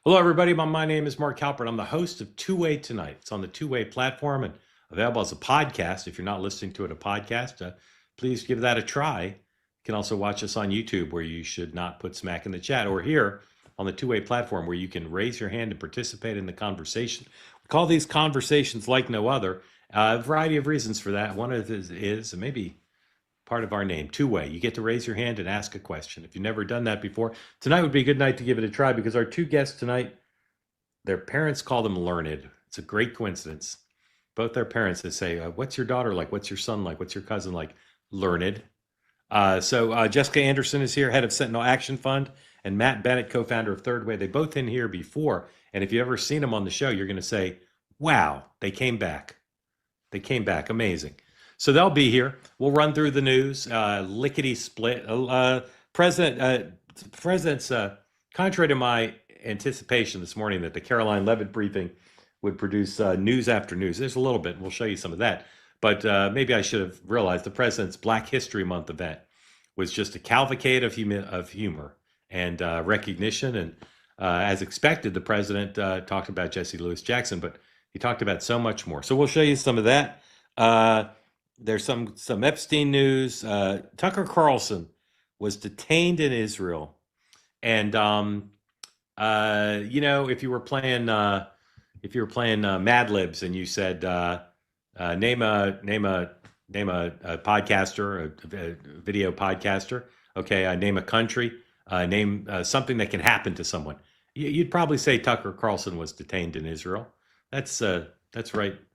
Hello, everybody. My name is Mark Halperin. I'm the host of Two Way Tonight. It's on the Two Way platform and available as a podcast. If you're not listening to it a podcast, please give that a try. You can also watch us on YouTube, where you should not put smack in the chat, or here on the Two Way platform, where you can raise your hand and participate in the conversation. We call these conversations like no other. A variety of reasons for that. One of it is maybe part of our name, Two Way. You get to raise your hand and ask a question. If you've never done that before, tonight would be a good night to give it a try, because our two guests tonight, their parents call them learned. It's a great coincidence. Both their parents, they say, what's your daughter like? What's your son like? What's your cousin like? Learned. So Jessica Anderson is here, head of Sentinel Action Fund, and Matt Bennett, co-founder of Third Way. They've both been here before. And if you've ever seen them on the show, you're going to say, wow, they came back. They came back. Amazing. So they'll be here. We'll run through the news, lickety split. President's, contrary to my anticipation this morning that the Caroline Levitt briefing would produce news after news. There's a little bit, and we'll show you some of that. But maybe I should have realized the president's Black History Month event was just a cavalcade of humor and recognition. And as expected, the president talked about Jesse Louis Jackson, but he talked about so much more. So we'll show you some of that. There's some Epstein news. Tucker Carlson was detained in Israel, and if you were playing Mad Libs and you said name a podcaster, a video podcaster, okay, name a country, name something that can happen to someone, you'd probably say Tucker Carlson was detained in Israel. That's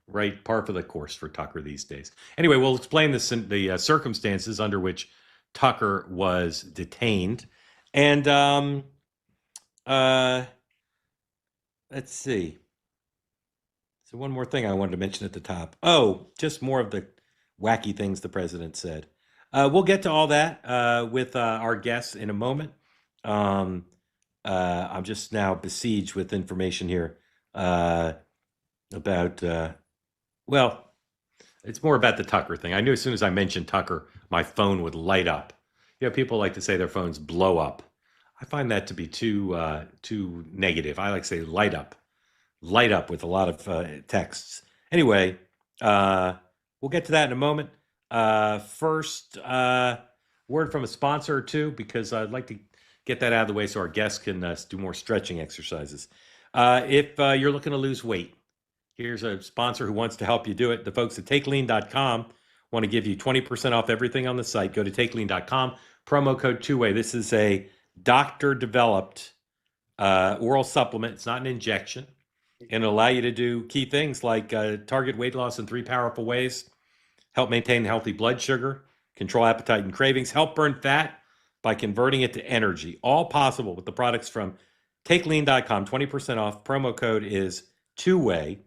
right par for the course for Tucker these days. Anyway, we'll explain the circumstances under which Tucker was detained. And let's see. So one more thing I wanted to mention at the top. Oh, just more of the wacky things the president said. We'll get to all that with our guests in a moment. I'm just now besieged with information here about well, it's more about the Tucker thing. I knew as soon as I mentioned Tucker, my phone would light up. People like to say their phones blow up. I find that to be too negative. I like to say light up with a lot of texts. Anyway, we'll get to that in a moment. First, word from a sponsor or two, because I'd like to get that out of the way so our guests can do more stretching exercises. If you're looking to lose weight, here's a sponsor who wants to help you do it. The folks at TakeLean.com want to give you 20% off everything on the site. Go to TakeLean.com, promo code Two-Way. This is a doctor-developed oral supplement. It's not an injection. And it'll allow you to do key things like target weight loss in 3 powerful ways, help maintain healthy blood sugar, control appetite and cravings, help burn fat by converting it to energy. All possible with the products from TakeLean.com. 20% off. Promo code is Two-Way.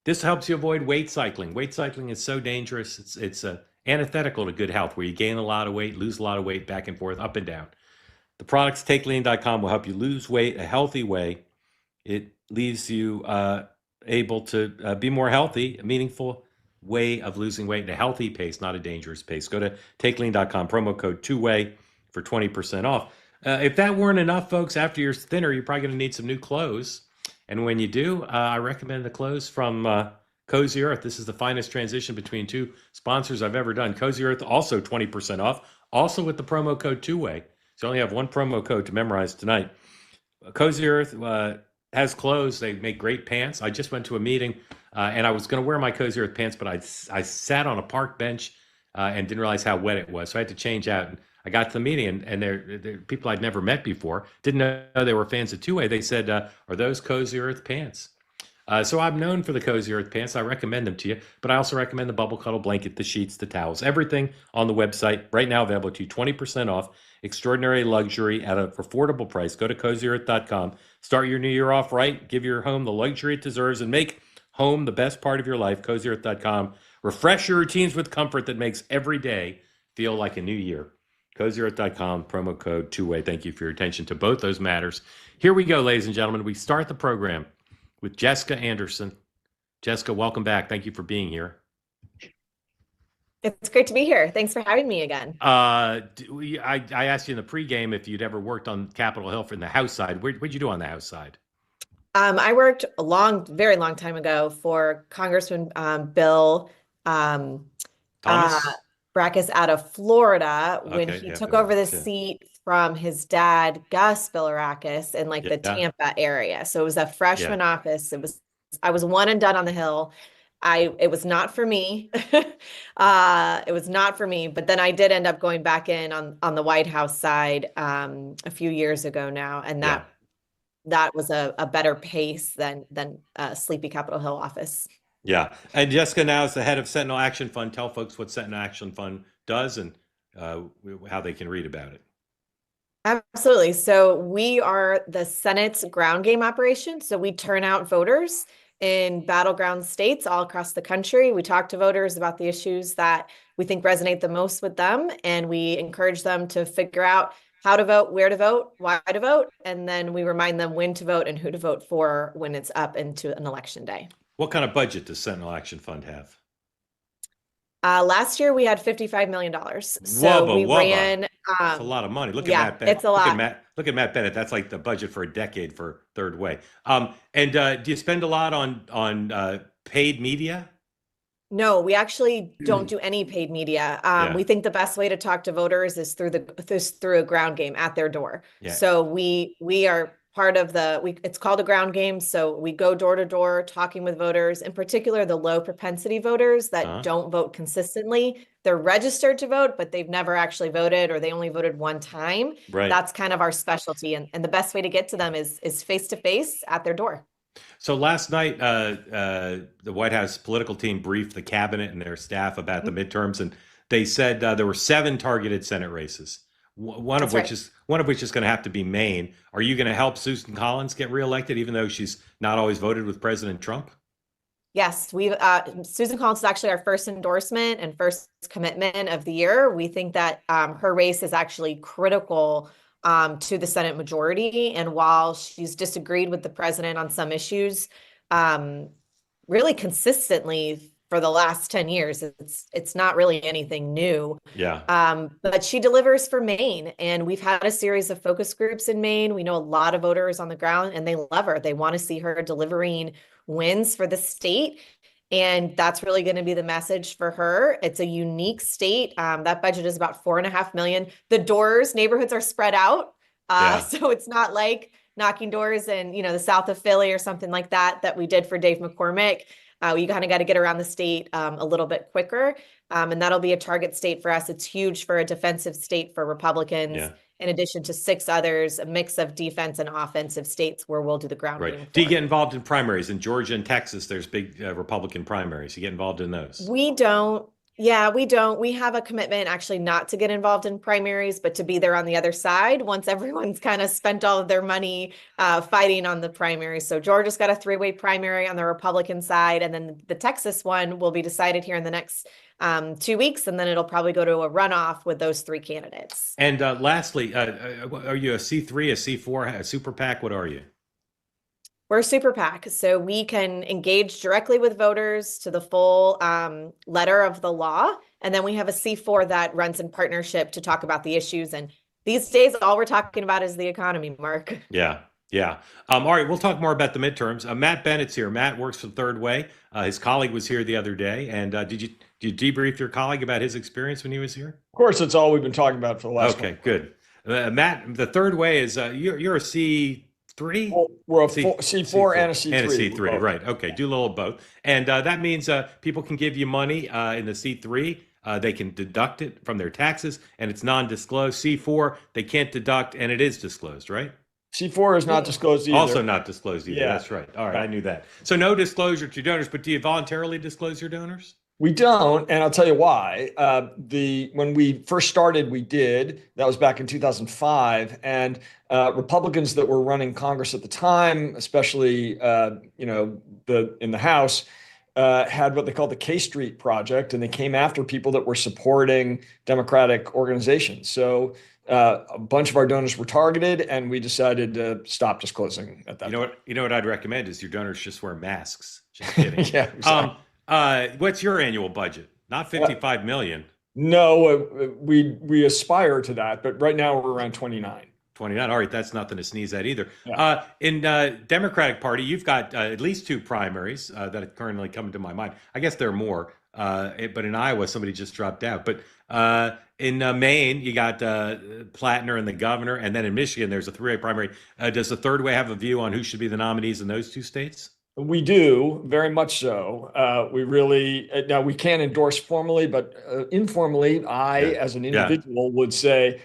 This helps you avoid weight cycling. Weight cycling is so dangerous. It's antithetical to good health, where you gain a lot of weight, lose a lot of weight, back and forth, up and down. The products TakeLean.com will help you lose weight a healthy way. It leaves you able to be more healthy, a meaningful way of losing weight at a healthy pace, not a dangerous pace. Go to TakeLean.com, promo code Two-Way for 20% off. If that weren't enough, folks, after you're thinner, you're probably going to need some new clothes. And when you do, I recommend the clothes from Cozy Earth. This is the finest transition between two sponsors I've ever done. Cozy Earth, also 20% off, also with the promo code Two-Way. So you only have one promo code to memorize tonight. Cozy Earth has clothes. They make great pants. I just went to a meeting, and I was going to wear my Cozy Earth pants, but I sat on a park bench and didn't realize how wet it was. So I had to change out. And I got to the meeting, and they're people I'd never met before. Didn't know they were fans of Two-Way. They said, are those Cozy Earth pants? So I'm known for the Cozy Earth pants. I recommend them to you, but I also recommend the Bubble Cuddle blanket, the sheets, the towels, everything on the website right now available to you, 20% off. Extraordinary luxury at an affordable price. Go to CozyEarth.com. Start your new year off right. Give your home the luxury it deserves and make home the best part of your life. CozyEarth.com. Refresh your routines with comfort that makes every day feel like a new year. CozyEarth.com, promo code Two-Way. Thank you for your attention to both those matters. Here we go, ladies and gentlemen. We start the program with Jessica Anderson. Jessica, welcome back. Thank you for being here. It's great to be here. Thanks for having me again. I asked you in the pregame if you'd ever worked on Capitol Hill from the House side. What'd you do on the House side? I worked a very long time ago for Congressman Bill um, uh, Thomas? Brackus out of Florida when Okay, he yeah, took there we over go. the Yeah, seat from his dad, Gus Bilirakis, in like the yeah, Tampa area. So it was a yeah. freshman office. I was one and done on the Hill. It was not for me. It was not for me. But then I did end up going back in on the White House side a few years ago now, and Yeah. that was a better pace than Sleepy Capitol Hill office. Yeah. And Jessica now is the head of Sentinel Action Fund. Tell folks what Sentinel Action Fund does and uh, how they can read about it. Absolutely. So we are the Senate's ground game operation. So we turn out voters in battleground states all across the country. We talk to voters about the issues that we think resonate the most with them, and we encourage them to figure out how to vote, where to vote, why to vote, and then we remind them when to vote and who to vote for when it's up into an election day. What kind of budget does Sentinel Action Fund have? Last year we had $55 million. So Wubba we wubba. ran, That's a lot of money. Look at yeah, Matt Bennett. it's a lot. Look at Matt Bennett. That's like the budget for a decade for Third Way. And do you spend a lot on paid media? No, we actually don't do any paid media. Yeah, We think the best way to talk to voters is through a ground game at their door. yeah. So we are part of it's called a ground game. So we go door to door talking with voters, in particular the low propensity voters that Huh? don't vote consistently. They're registered to vote, but they've never actually voted or they only voted one time. Right. That's kind of our specialty. And the best way to get to them is face to face at their door. So last night, the White House political team briefed the cabinet and their staff about the midterms, and they said there were seven targeted Senate races. That's right. One of which is going to have to be Maine. Are you going to help Susan Collins get reelected, even though she's not always voted with President Trump? Yes, Susan Collins is actually our first endorsement and first commitment of the year. We think that her race is actually critical to the Senate majority. And while she's disagreed with the president on some issues, um, really consistently for the last 10 years, it's not really anything new. Yeah. But she delivers for Maine, and we've had a series of focus groups in Maine. We know a lot of voters on the ground, and they love her. They want to see her delivering wins for the state. And that's really going to be the message for her. It's a unique state. That budget is about 4.5 million. The doors, neighborhoods are spread out. Yeah. So it's not like knocking doors in, the south of Philly or something like that we did for Dave McCormick. You kind of got to get around the state a little bit quicker. And that'll be a target state for us. It's huge for a defensive state for Republicans. Yeah. In addition to six others, a mix of defense and offensive states where we'll do the ground game Right. Do you for. get involved in primaries in Georgia and Texas? There's big Republican primaries. You get involved in those? We don't. Yeah, we don't. We have a commitment actually not to get involved in primaries, but to be there on the other side once everyone's kind of spent all of their money fighting on the primary. So Georgia's got a three-way primary on the Republican side, and then the Texas one will be decided here in the next 2 weeks, and then it'll probably go to a runoff with those three candidates. And lastly, are you a C3, a C4, a super PAC? What are you? We're a super PAC, so we can engage directly with voters to the full letter of the law. And then we have a C4 that runs in partnership to talk about the issues. And these days, all we're talking about is the economy, Mark. Yeah. Yeah. All right. We'll talk more about the midterms. Matt Bennett's here. Matt works for Third Way. His colleague was here the other day. And did you debrief your colleague about his experience when he was here? Of course, it's all we've been talking about for the last. Okay, good. Matt, the Third Way is you're a C3? Well, we're a C- C4 and a C3. And a C3, right. Okay, do a little of both. And that means people can give you money in the C3. They can deduct it from their taxes, and it's non-disclosed. C4, they can't deduct, and it is disclosed, right? C4 is not disclosed either. Also not disclosed either. Yeah. That's right. All right, I knew that. So no disclosure to donors, but do you voluntarily disclose your donors? We don't, and I'll tell you why. When we first started, we did. That was back in 2005, and Republicans that were running Congress at the time, especially in the House, had what they called the K Street Project, and they came after people that were supporting Democratic organizations. So a bunch of our donors were targeted, and we decided to stop disclosing at that point. You know what I'd recommend is your donors just wear masks. Just kidding. Yeah. Exactly. What's your annual budget? Not 55 million. No, we aspire to that, but right now we're around 29. 29. All right, that's nothing to sneeze at either. Yeah. In Democratic Party, you've got at least two primaries that are currently coming to my mind. I guess there are more, but in Iowa, somebody just dropped out. But in Maine, you got Plattner and the governor, and then in Michigan, there's a three-way primary. Does the third way have a view on who should be the nominees in those two states? We do, very much so. We really, now we can't endorse formally, but informally, I, Yeah. as an Yeah. individual, would say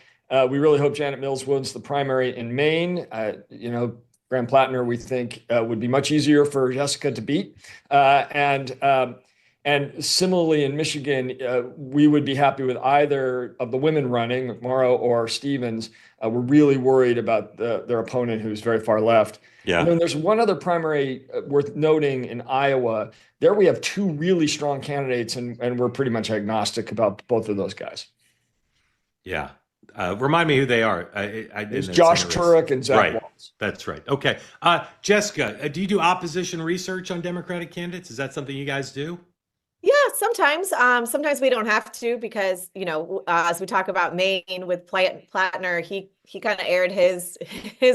we really hope Janet Mills wins the primary in Maine. Graham Plattner, we think, would be much easier for Jessica to beat. And similarly in Michigan, we would be happy with either of the women running, Morrow or Stevens. We're really worried about their opponent, who's very far left. Yeah. And then there's one other primary worth noting in Iowa. There we have two really strong candidates, and we're pretty much agnostic about both of those guys. Yeah. Remind me who they are. It's Josh Turek and Zach Right. Walz. That's right. Okay. Jessica, do you do opposition research on Democratic candidates? Is that something you guys do? Yeah, sometimes. Sometimes we don't have to because, as we talk about Maine with Plattner, he kind of aired his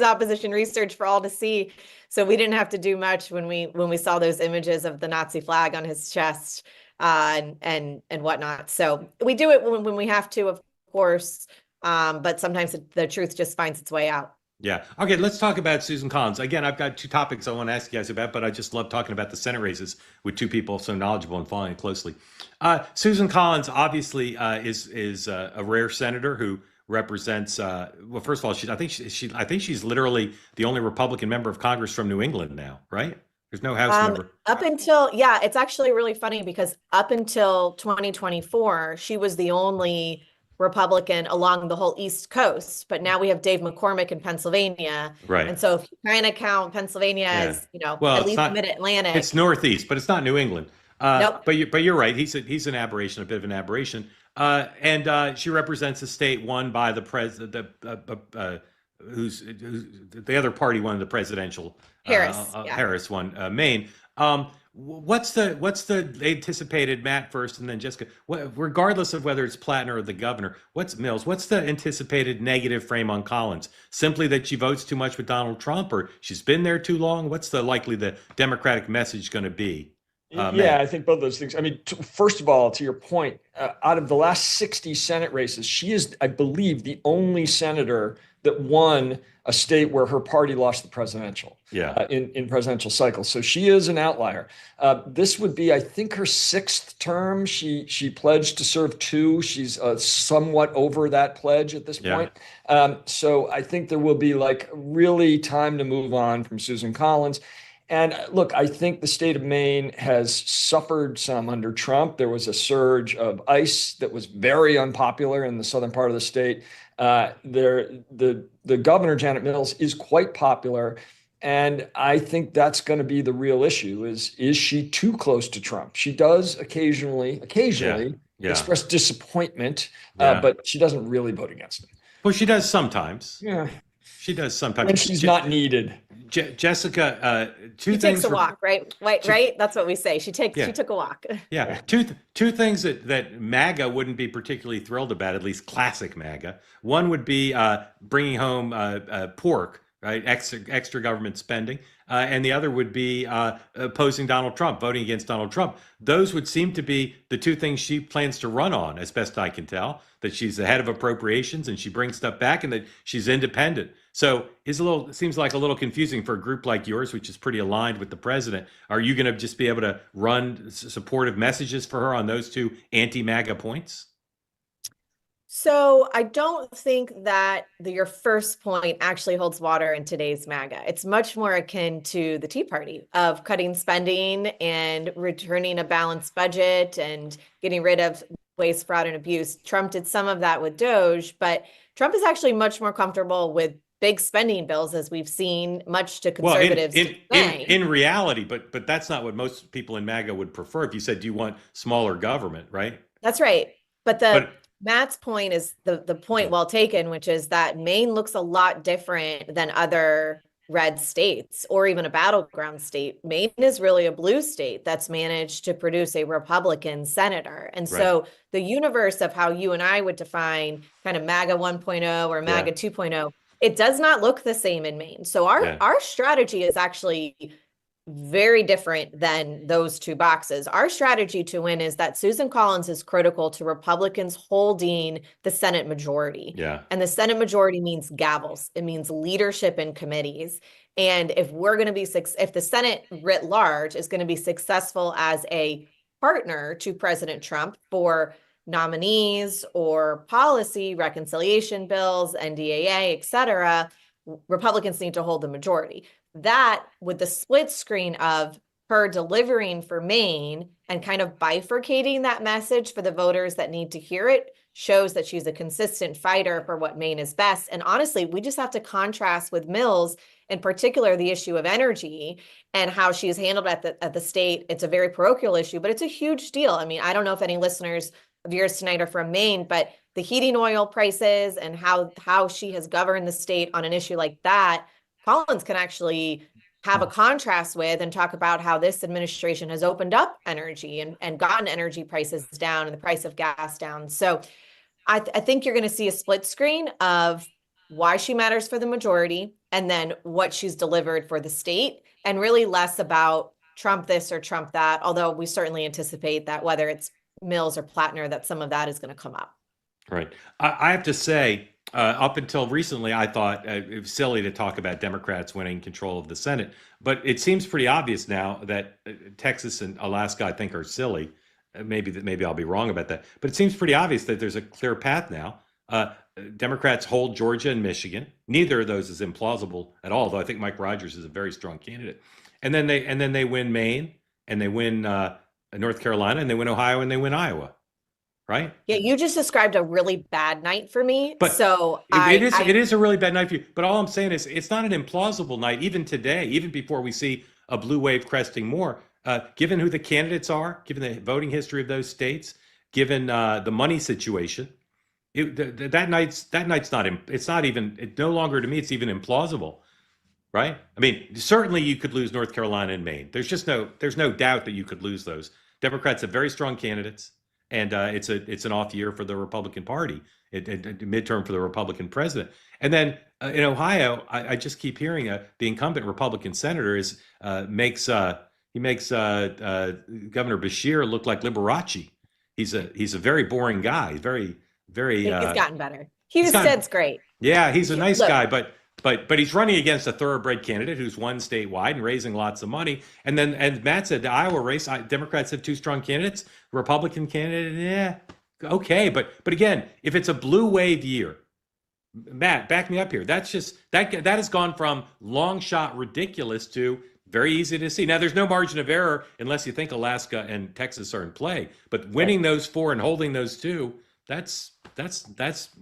opposition research for all to see. So we didn't have to do much when we saw those images of the Nazi flag on his chest and whatnot. So we do it when we have to, of course. But sometimes the truth just finds its way out. Yeah. Okay, let's talk about Susan Collins. Again, I've got two topics I want to ask you guys about, but I just love talking about the Senate races with two people so knowledgeable and following it closely. Susan Collins obviously is a rare senator who represents. Well, first of all, I think she's literally the only Republican member of Congress from New England now, right? There's no House member. It's actually really funny because up until 2024, she was the only Republican along the whole East Coast, but now we have Dave McCormick in Pennsylvania. Right. And so if you kind of count Pennsylvania as, Well, at least mid-Atlantic. It's Northeast, but it's not New England. Nope. But you're right. He's an aberration, a bit of an aberration. And she represents a state won by the president, who's the other party won the presidential. Harris won Maine. What's the anticipated, Matt first and then Jessica, regardless of whether it's Plattner or the governor, what's the anticipated negative frame on Collins? Simply that she votes too much with Donald Trump, or she's been there too long? What's the Democratic message going to be? I think both those things. I mean, first of all, to your point, out of the last 60 Senate races, she is, I believe, the only senator that won a state where her party lost the presidential in presidential cycles. So she is an outlier. This would be, I think, her sixth term. She pledged to serve two. She's somewhat over that pledge at this point. So I think there will be really time to move on from Susan Collins. And look, I think the state of Maine has suffered some under Trump. There was a surge of ICE that was very unpopular in the southern part of the state. The governor, Janet Mills, is quite popular. And I think that's going to be the real issue is she too close to Trump? She does occasionally express disappointment, but she doesn't really vote against him. Well, she does sometimes. Yeah. She does sometimes. When she's not needed. Jessica, she takes a walk, right? Right? That's what we say. She took a walk. Yeah. Two things that MAGA wouldn't be particularly thrilled about, at least classic MAGA. One would be bringing home pork, right? Extra government spending. And the other would be opposing Donald Trump, voting against Donald Trump. Those would seem to be the two things she plans to run on, as best I can tell, that she's the head of appropriations and she brings stuff back and that she's independent. So it seems like a little confusing for a group like yours, which is pretty aligned with the president. Are you going to just be able to run supportive messages for her on those two anti-MAGA points? So I don't think that your first point actually holds water in today's MAGA. It's much more akin to the Tea Party of cutting spending and returning a balanced budget and getting rid of waste, fraud, and abuse. Trump did some of that with Doge, but Trump is actually much more comfortable with big spending bills, as we've seen, much to conservatives. In reality, but that's not what most people in MAGA would prefer. If you said, do you want smaller government, right? That's right. But Matt's point is the point well taken, which is that Maine looks a lot different than other red states or even a battleground state. Maine is really a blue state that's managed to produce a Republican senator. And so the universe of how you and I would define kind of MAGA 1.0 or MAGA 2.0, It does not look the same in Maine. So our strategy is actually very different than those two boxes. Our strategy to win is that Susan Collins is critical to Republicans holding the Senate majority. Yeah. And the Senate majority means gavels. It means leadership in committees. And if we're going to be, if the Senate writ large is going to be successful as a partner to President Trump for nominees or policy, reconciliation bills, NDAA, et cetera, Republicans need to hold the majority. That, with the split screen of her delivering for Maine and kind of bifurcating that message for the voters that need to hear it, shows that she's a consistent fighter for what Maine is best. And honestly, we just have to contrast with Mills, in particular, the issue of energy and how she's handled at the state. It's a very parochial issue, but it's a huge deal. I mean, I don't know if any listeners of yours tonight are from Maine, but the heating oil prices and how she has governed the state on an issue like that, Collins can actually have a contrast with and talk about how this administration has opened up energy and gotten energy prices down and the price of gas down. So I think you're going to see a split screen of why she matters for the majority and then what she's delivered for the state, and really less about Trump this or Trump that, although we certainly anticipate that whether it's Mills or Plattner, that some of that is going to come up. Right. I have to say, up until recently, I thought it was silly to talk about Democrats winning control of the Senate. But it seems pretty obvious now that Texas and Alaska, I think, are silly. Maybe I'll be wrong about that. But it seems pretty obvious that there's a clear path now. Democrats hold Georgia and Michigan. Neither of those is implausible at all, though I think Mike Rogers is a very strong candidate. And then they win Maine, and they win North Carolina, and they win Ohio, and they win Iowa. Right? Yeah, you just described a really bad night for me. But so it is a really bad night for you. But all I'm saying is it's not an implausible night, even today, even before we see a blue wave cresting more. Given who the candidates are, given the voting history of those states, given the money situation, that night's not. It's not even. It no longer to me. It's even implausible, right? I mean, certainly you could lose North Carolina and Maine. There's no doubt that you could lose those. Democrats have very strong candidates. And it's an off year for the Republican Party, midterm for the Republican president. And then in Ohio, I just keep hearing the incumbent Republican senator makes Governor Beshear look like Liberace. He's a very boring guy. He's very. He's gotten better. Husted's great. Yeah, he's a nice guy, but he's running against a thoroughbred candidate who's won statewide and raising lots of money. And Matt said the Iowa race, Democrats have two strong candidates. Republican candidate, yeah, okay, but again, if it's a blue wave year, Matt, back me up here. That's just that has gone from long shot ridiculous to very easy to see. Now, there's no margin of error unless you think Alaska and Texas are in play. But winning those four and holding those two, that's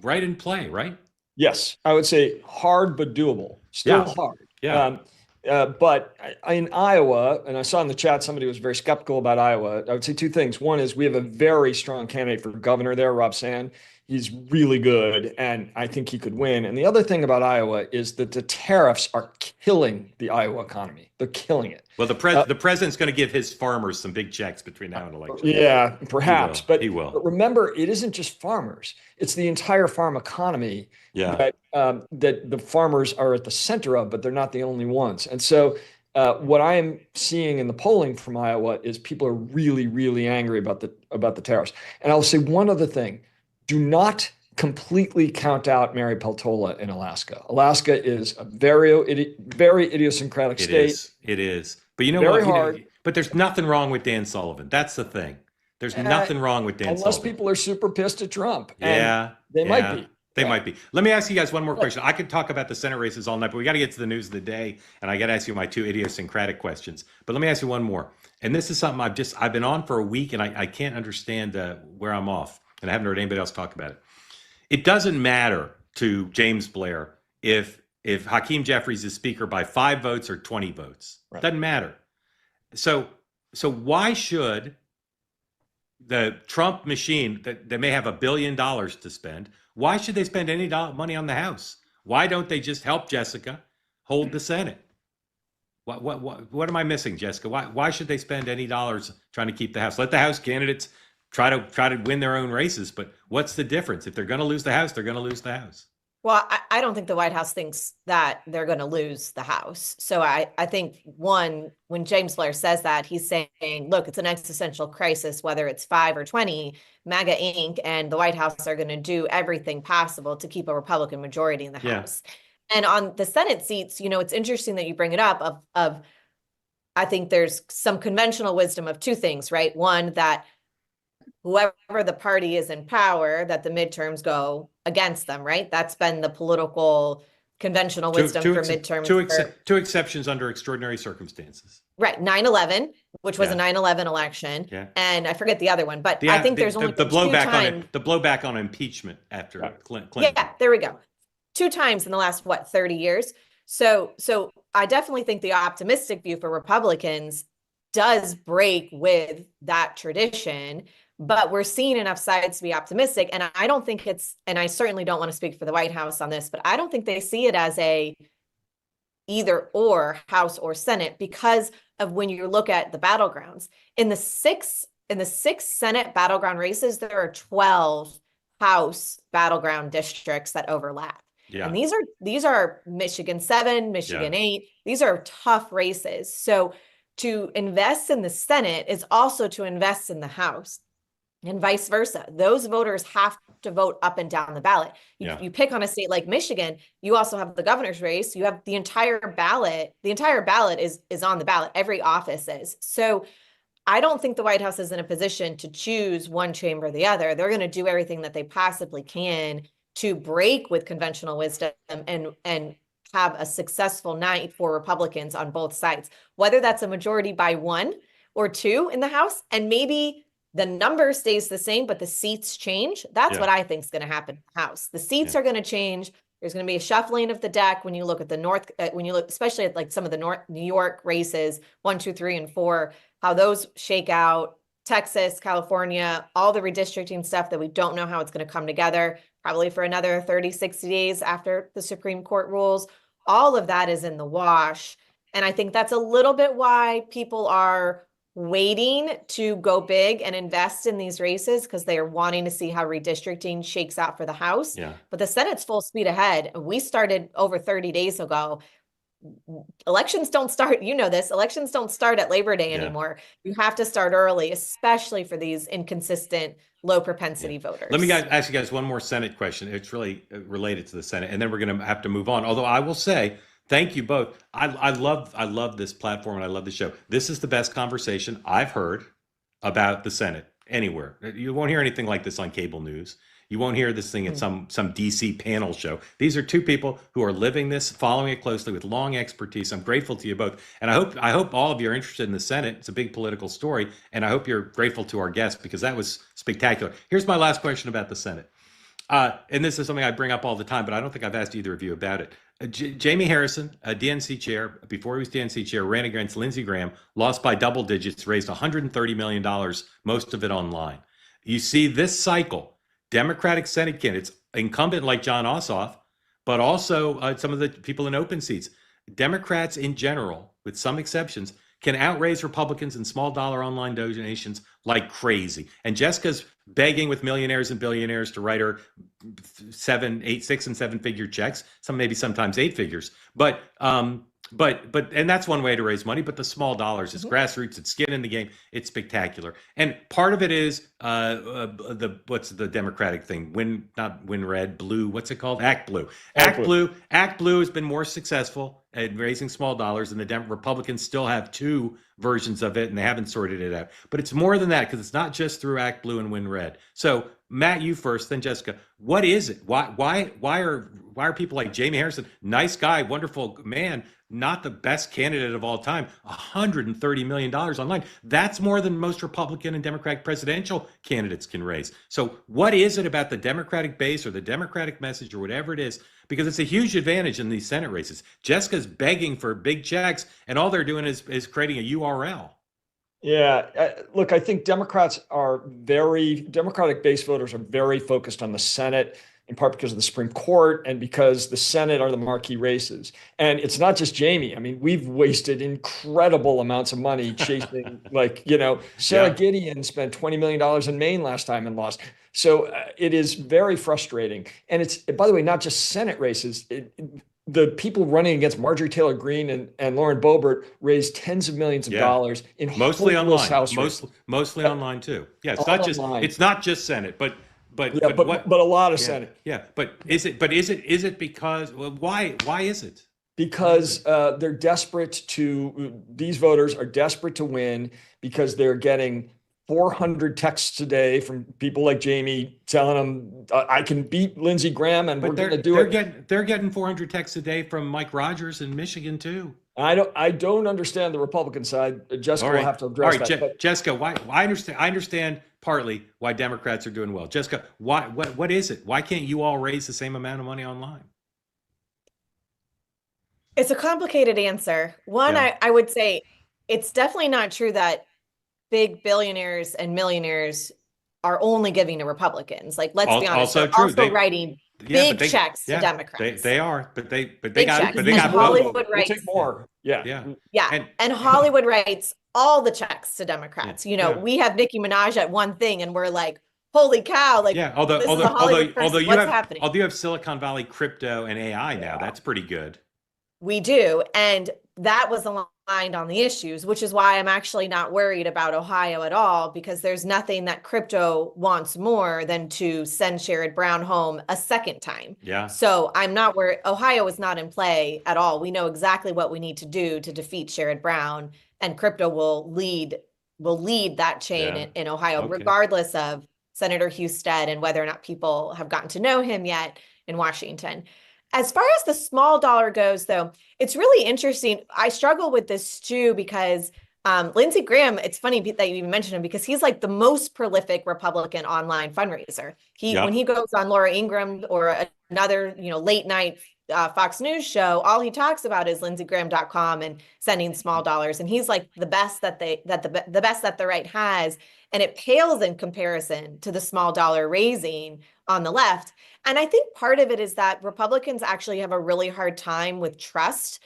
right in play, right? Yes, I would say hard but doable. Still hard. Yeah. But in Iowa, and I saw in the chat somebody was very skeptical about Iowa. I would say two things. One is we have a very strong candidate for governor there, Rob Sand. He's really good, and I think he could win. And the other thing about Iowa is that the tariffs are killing the Iowa economy. They're killing it. Well, the president's going to give his farmers some big checks between now and election. Yeah, perhaps. He will. But remember, it isn't just farmers. It's the entire farm economy that the farmers are at the center of, but they're not the only ones. And so what I am seeing in the polling from Iowa is people are really, really angry about the tariffs. And I'll say one other thing. Do not completely count out Mary Peltola in Alaska. Alaska is a very idiosyncratic state. It is. But you know very what? Hard. But there's nothing wrong with Dan Sullivan. That's the thing. There's nothing wrong with Dan Sullivan. Unless people are super pissed at Trump. Yeah. They might be. They might be. Let me ask you guys one more question. I could talk about the Senate races all night, but we got to get to the news of the day, and I got to ask you my two idiosyncratic questions. But let me ask you one more. And this is something I've been on for a week, and I can't understand where I'm off, and I haven't heard anybody else talk about it. It doesn't matter to James Blair if Hakeem Jeffries is speaker by 5 votes or 20 votes. Right. Doesn't matter. So why should the Trump machine that may have $1 billion to spend, why should they spend any money on the House? Why don't they just help Jessica hold the Senate? What am I missing, Jessica? Why should they spend any dollars trying to keep the House? Let the House candidates try to win their own races, but what's the difference? If they're going to lose the House, they're going to lose the House. Well, I don't think the White House thinks that they're going to lose the House. So I think, one, when James Blair says that, he's saying, look, it's an existential crisis, whether it's 5 or 20, MAGA Inc. and the White House are going to do everything possible to keep a Republican majority in the House. And on the Senate seats, it's interesting that you bring it up of I think there's some conventional wisdom of two things, right? One, that whoever the party is in power, that the midterms go against them, right? That's been the political conventional wisdom for midterms. Two exceptions under extraordinary circumstances. Right. 9/11, which was a 9/11 election. Yeah. And I forget the other one, but I think there's only the blowback on impeachment after Clinton. Yeah, there we go. 2 times in the last, 30 years. So I definitely think the optimistic view for Republicans does break with that tradition, but we're seeing enough sides to be optimistic. And I don't think and I certainly don't want to speak for the White House on this, but I don't think they see it as a either or, House or Senate, because of when you look at the battlegrounds. In the six Senate battleground races, there are 12 House battleground districts that overlap. Yeah. And these are Michigan 7, Michigan 8. These are tough races. So to invest in the Senate is also to invest in the House, and vice versa. Those voters have to vote up and down the ballot. You pick on a state like Michigan, you also have the governor's race. You have the entire ballot. The entire ballot is on the ballot. Every office is. So I don't think the White House is in a position to choose one chamber or the other. They're going to do everything that they possibly can to break with conventional wisdom and have a successful night for Republicans on both sides, whether that's a majority by 1 or 2 in the House, and maybe the number stays the same, but the seats change. That's what I think is going to happen in the House. The seats are going to change. There's going to be a shuffling of the deck when you look at the North, when you look, especially at like some of the New York races, 1, 2, 3, and 4, how those shake out. Texas, California, all the redistricting stuff that we don't know how it's going to come together, probably for another 30, 60 days after the Supreme Court rules. All of that is in the wash. And I think that's a little bit why people are waiting to go big and invest in these races, because they are wanting to see how redistricting shakes out for the House. But the Senate's full speed ahead. We started over 30 days ago. Elections don't start, elections don't start at Labor Day anymore. You have to start early, especially for these inconsistent, low propensity voters. Let me ask you guys one more Senate question. It's really related to the Senate, and then we're going to have to move on. Although I will say, thank you both. I love this platform and I love the show. This is the best conversation I've heard about the Senate anywhere. You won't hear anything like this on cable news. You won't hear this thing at some DC panel show. These are two people who are living this, following it closely with long expertise. I'm grateful to you both. And I hope all of you are interested in the Senate. It's a big political story. And I hope you're grateful to our guests, because that was spectacular. Here's my last question about the Senate. And this is something I bring up all the time, but I don't think I've asked either of you about it. Jamie Harrison, a DNC chair, before he was DNC chair, ran against Lindsey Graham, lost by double digits, raised $130 million, most of it online. You see this cycle, Democratic Senate candidates, incumbent like John Ossoff, but also some of the people in open seats. Democrats in general, with some exceptions, can outraise Republicans in small dollar online donations like crazy. And Jessica's begging with millionaires and billionaires to write her 6 and 7 figure checks, sometimes 8 figures. But and that's one way to raise money. But the small dollars, it's grassroots, it's skin in the game, it's spectacular. And part of it is what's the Democratic thing? Not win red, blue. What's it called? Act Blue. Act Blue has been more successful at raising small dollars, and the Republicans still have 2 versions of it, and they haven't sorted it out. But it's more than that, because it's not just through Act Blue and Win Red. So Matt, you first, then Jessica. What is it? Why are people like Jamie Harrison, nice guy, wonderful man, not the best candidate of all time? $130 million online. That's more than most Republican and Democratic presidential candidates can raise. So what is it about the Democratic base or the Democratic message or whatever it is? Because it's a huge advantage in these Senate races. Jessica's begging for big checks, and all they're doing is creating a URL. Yeah, look, I think Democratic base voters are very focused on the Senate, in part because of the Supreme Court and because the Senate are the marquee races. And it's not just Jamie. I mean, we've wasted incredible amounts of money chasing, Sarah Yeah. Gideon spent $20 million in Maine last time and lost. So it is very frustrating. And it's, by the way, not just Senate races. The people running against Marjorie Taylor Greene and Lauren Boebert raised tens of millions of Yeah. dollars in Mostly hopeless online. House races. Mostly online too. Yeah, All online. it's not just Senate, Yeah, but what but a lot of yeah, Senate yeah. But is it because, well, why is it? because these voters are desperate to win because they're getting 400 texts a day from people like Jamie telling them, I can beat Lindsey Graham and we're But going to do they're it. getting 400 texts a day from Mike Rogers in Michigan too. I don't understand the Republican side. Jessica All will right. have to All address right, that. But Jessica, why I understand partly why Democrats are doing well. Jessica, what is it? Why can't you all raise the same amount of money online? It's a complicated answer. One, Yeah. I would say it's definitely not true that big billionaires and millionaires are only giving to Republicans. Like, let's be honest, Also they're true. also writing Yeah, but big checks to they Democrats. they are, but they Big checks. but they And got Hollywood both. we'll take writes, more. Yeah. Yeah. yeah, and Hollywood writes all the checks to Democrats. Yeah. We have Nicki Minaj at one thing, and we're like, holy cow! Like, Yeah, this is a Hollywood person. What's happening? although you have Silicon Valley crypto and AI now, that's pretty good. We do. And that was aligned on the issues, which is why I'm actually not worried about Ohio at all, because there's nothing that crypto wants more than to send Sherrod Brown home a second time. Yeah. So I'm not worried. Ohio is not in play at all. We know exactly what we need to do to defeat Sherrod Brown, and crypto will lead that chain Yeah. in Ohio, Okay. regardless of Senator Husted and whether or not people have gotten to know him yet in Washington. As far as the small dollar goes, though, it's really interesting. I struggle with this too, because Lindsey Graham, it's funny that you even mentioned him, because he's like the most prolific Republican online fundraiser. When he goes on Laura Ingraham or another, late night Fox News show, all he talks about is lindseygraham.com and sending small dollars. And he's like the best that the best that the right has. And it pales in comparison to the small dollar raising on the left. And I think part of it is that Republicans actually have a really hard time with trust,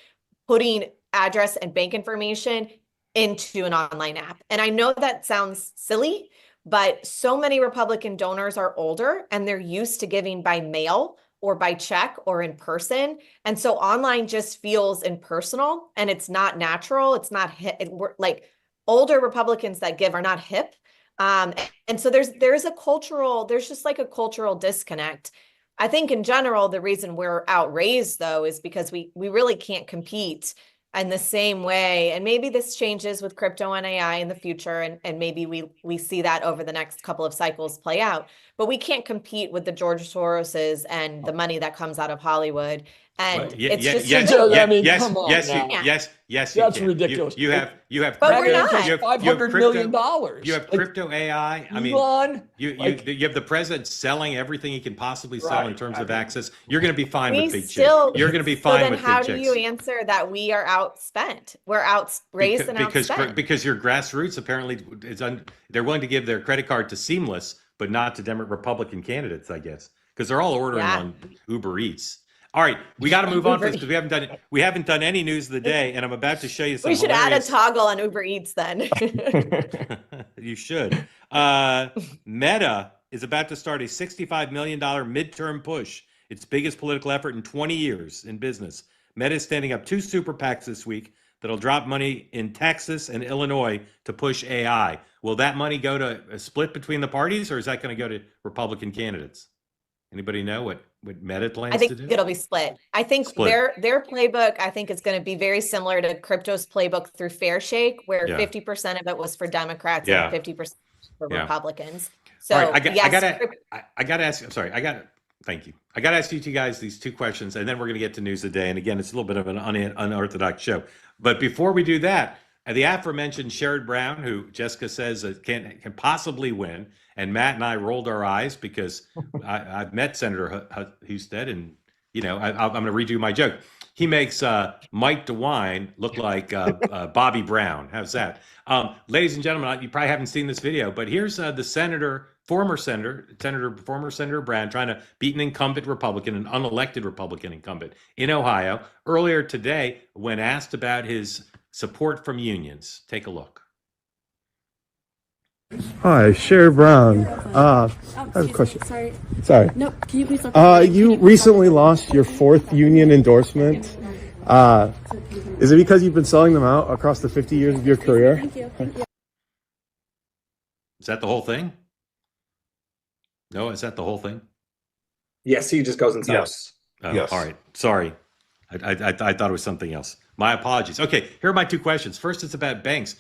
putting address and bank information into an online app. And I know that sounds silly, but so many Republican donors are older and they're used to giving by mail or by check or in person. And so online just feels impersonal and it's not natural. It's not like older Republicans that give are not hip. And so there's just like a cultural disconnect. I think in general, the reason we're outraised though is because we really can't compete in the same way. And maybe this changes with crypto and AI in the future. And maybe we see that over the next couple of cycles play out, but we can't compete with the George Soroses and the money that comes out of Hollywood. And it's just, I mean, come on now. yes, That's you can. ridiculous. You have But we're not. You have $500 million. You have crypto AI. I mean, Elon, you have the president selling everything he can possibly sell in terms of access. You're going to be fine with big checks. You're going to be fine with big checks. So then how do you answer that we are outspent? We're outraised and outspent. Because your grassroots apparently they're willing to give their credit card to Seamless, but not to Republican candidates, I guess, because they're all ordering on Uber Eats. All right, we got to move on for this because we haven't done any news of the day, and I'm about to show you some. We should add a toggle on Uber Eats then. You should. Meta is about to start a $65 million midterm push, its biggest political effort in 20 years in business. Meta is standing up 2 super PACs this week that'll drop money in Texas and Illinois to push AI. Will that money go to a split between the parties, or is that going to go to Republican candidates? Anybody know what Meta plans to do? I think it'll be split. I think their playbook, I think, is going to be very similar to crypto's playbook through Fair Shake, where 50% of it was for Democrats and 50% for Republicans. So all right, I got to ask. I'm sorry. Thank you. I got to ask you two guys these 2 questions, and then we're going to get to news of the day. And again, it's a little bit of an unorthodox show. But before we do that, the aforementioned Sherrod Brown, who Jessica says can possibly win, and Matt and I rolled our eyes because I've met Senator Husted, and I'm going to redo my joke. He makes Mike DeWine look like Bobby Brown. How's that? Ladies and gentlemen, you probably haven't seen this video, but here's the former Senator Brown trying to beat an incumbent Republican, an unelected Republican incumbent in Ohio earlier today when asked about his support from unions. Take a look. Hi, Sherry Brown. I have a question. Sorry. No, can you please look you recently lost your 4th union endorsement. Is it because you've been selling them out across the 50 years of your career? Thank you. Is that the whole thing? No, is that the whole thing? Yes, he just goes and sells. Oh, Yes. All right. Sorry. I thought it was something else. My apologies. Okay, here are my 2 questions. First, it's about banks.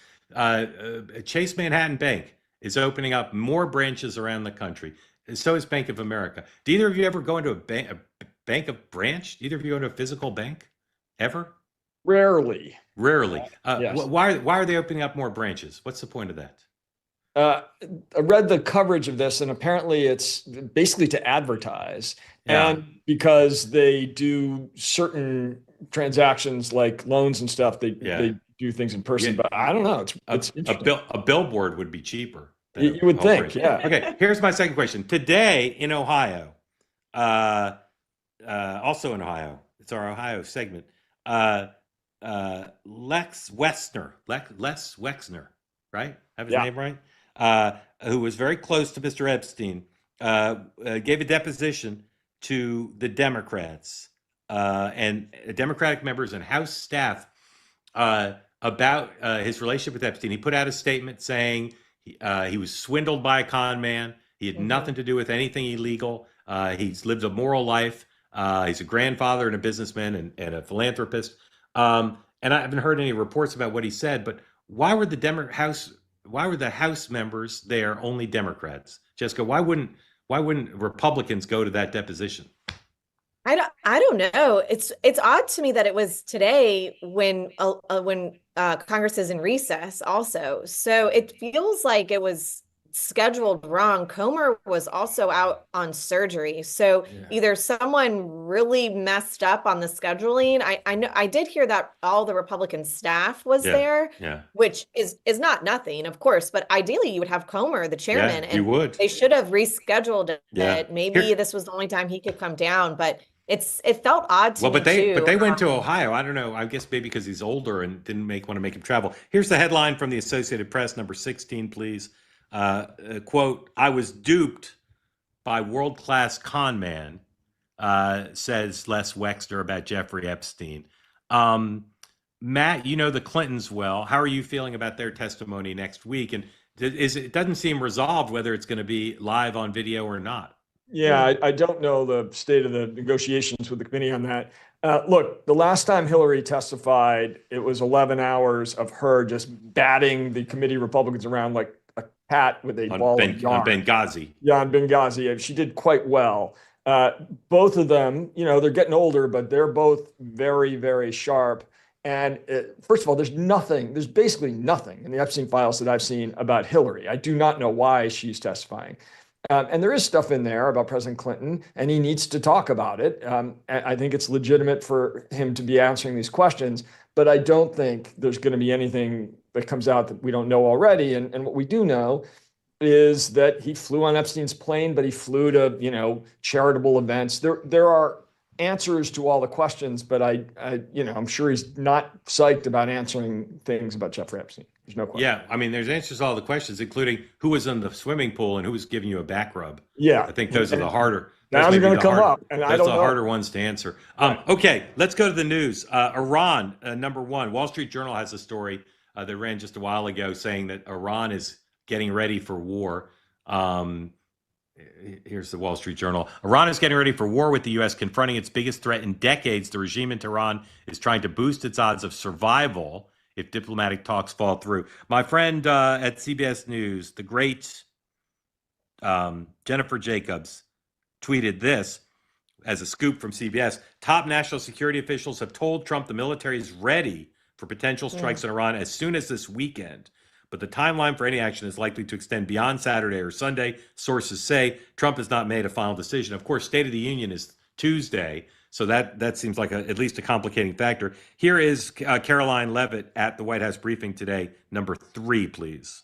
Chase Manhattan Bank is opening up more branches around the country. So is Bank of America. Do either of you ever go into a bank of branch? Do either of you go into a physical bank? Ever? Rarely. Rarely. Yes. Why are they opening up more branches? What's the point of that? I read the coverage of this, and apparently it's basically to advertise, Yeah. and because they do certain transactions like loans and stuff, they do things in person. Yeah. But I don't know. It's interesting. A billboard would be cheaper. than You would a think, branch. yeah. Okay, here's my second question. Today in Ohio, also in Ohio, it's our Ohio segment. Les Wexner, right? Have his Yeah. name right? Who was very close to Mr. Epstein, gave a deposition to the Democrats and Democratic members and House staff about his relationship with Epstein. He put out a statement saying he was swindled by a con man. He had nothing to do with anything illegal. He's lived a moral life. He's a grandfather and a businessman and a philanthropist. And I haven't heard any reports about what he said, but why were the House members there only Democrats? Jessica, why wouldn't Republicans go to that deposition? I don't know. It's odd to me that it was today when Congress is in recess also. So it feels like it was scheduled wrong. Comer was also out on surgery. So either someone really messed up on the scheduling. I know I did hear that all the Republican staff was there, which is not nothing, of course, but ideally you would have Comer, the chairman, and you would. They should have rescheduled it. Yeah. Maybe this was the only time he could come down, but it felt odd to me but they too. went to Ohio. I don't know. I guess maybe because he's older and didn't want to make him travel. Here's the headline from the Associated Press, number 16, please. Quote, "I was duped by world-class con man," says Les Wexner about Jeffrey Epstein. Matt, you know the Clintons well. How are you feeling about their testimony next week? And it doesn't seem resolved whether it's going to be live on video or not. Yeah, I don't know the state of the negotiations with the committee on that. Look, the last time Hillary testified, it was 11 hours of her just batting the committee Republicans around like a cat with a ball of yarn. On Benghazi. Yeah, on Benghazi. She did quite well. Both of them, they're getting older, but they're both very, very sharp. And first of all, there's basically nothing in the Epstein files that I've seen about Hillary. I do not know why she's testifying. And there is stuff in there about President Clinton, and he needs to talk about it. I think it's legitimate for him to be answering these questions, but I don't think there's going to be anything that comes out that we don't know already. And what we do know is that he flew on Epstein's plane, but he flew to, charitable events. There are answers to all the questions, but I'm sure he's not psyched about answering things about Jeffrey Epstein. There's no question. Yeah, I mean, there's answers to all the questions, including who was in the swimming pool and who was giving you a back rub. Yeah, I think those are the harder. Now they're going to come up, and I don't know. Those are the harder ones to answer. Okay, let's go to the news. Iran, number one. Wall Street Journal has a story that ran just a while ago saying that Iran is getting ready for war. Here's the Wall Street Journal. Iran is getting ready for war with the U.S., confronting its biggest threat in decades. The regime in Tehran is trying to boost its odds of survival if diplomatic talks fall through. My friend at CBS News, the great Jennifer Jacobs, tweeted this as a scoop from CBS. Top national security officials have told Trump the military is ready for potential strikes on Iran as soon as this weekend. But the timeline for any action is likely to extend beyond Saturday or Sunday. Sources say Trump has not made a final decision. Of course, State of the Union is Tuesday. So that seems like at least a complicating factor. Here is Caroline Levitt at the White House briefing today, number 3, please.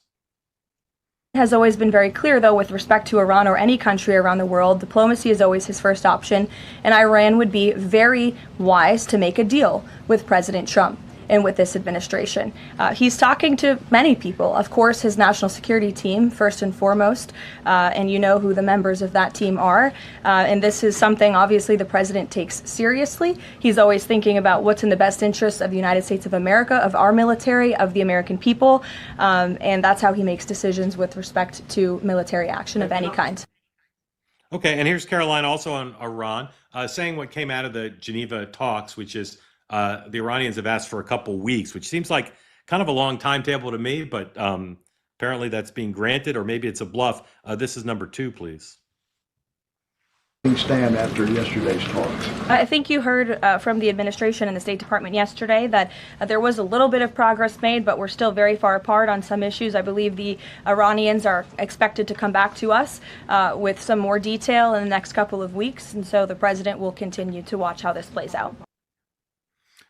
Has always been very clear, though, with respect to Iran or any country around the world, diplomacy is always his first option, and Iran would be very wise to make a deal with President Trump and with this administration. He's talking to many people, of course, his national security team, first and foremost, and you know who the members of that team are. And this is something, obviously, the president takes seriously. He's always thinking about what's in the best interest of the United States of America, of our military, of the American people, and that's how he makes decisions with respect to military action of any kind. Okay, and here's Caroline also on Iran, saying what came out of the Geneva talks, which is the Iranians have asked for a couple weeks, which seems like kind of a long timetable to me, but apparently that's being granted, or maybe it's a bluff. This is number 2, please. Stand after yesterday's talks. I think you heard from the administration and the State Department yesterday that there was a little bit of progress made, but we're still very far apart on some issues. I believe the Iranians are expected to come back to us with some more detail in the next couple of weeks, and so the president will continue to watch how this plays out.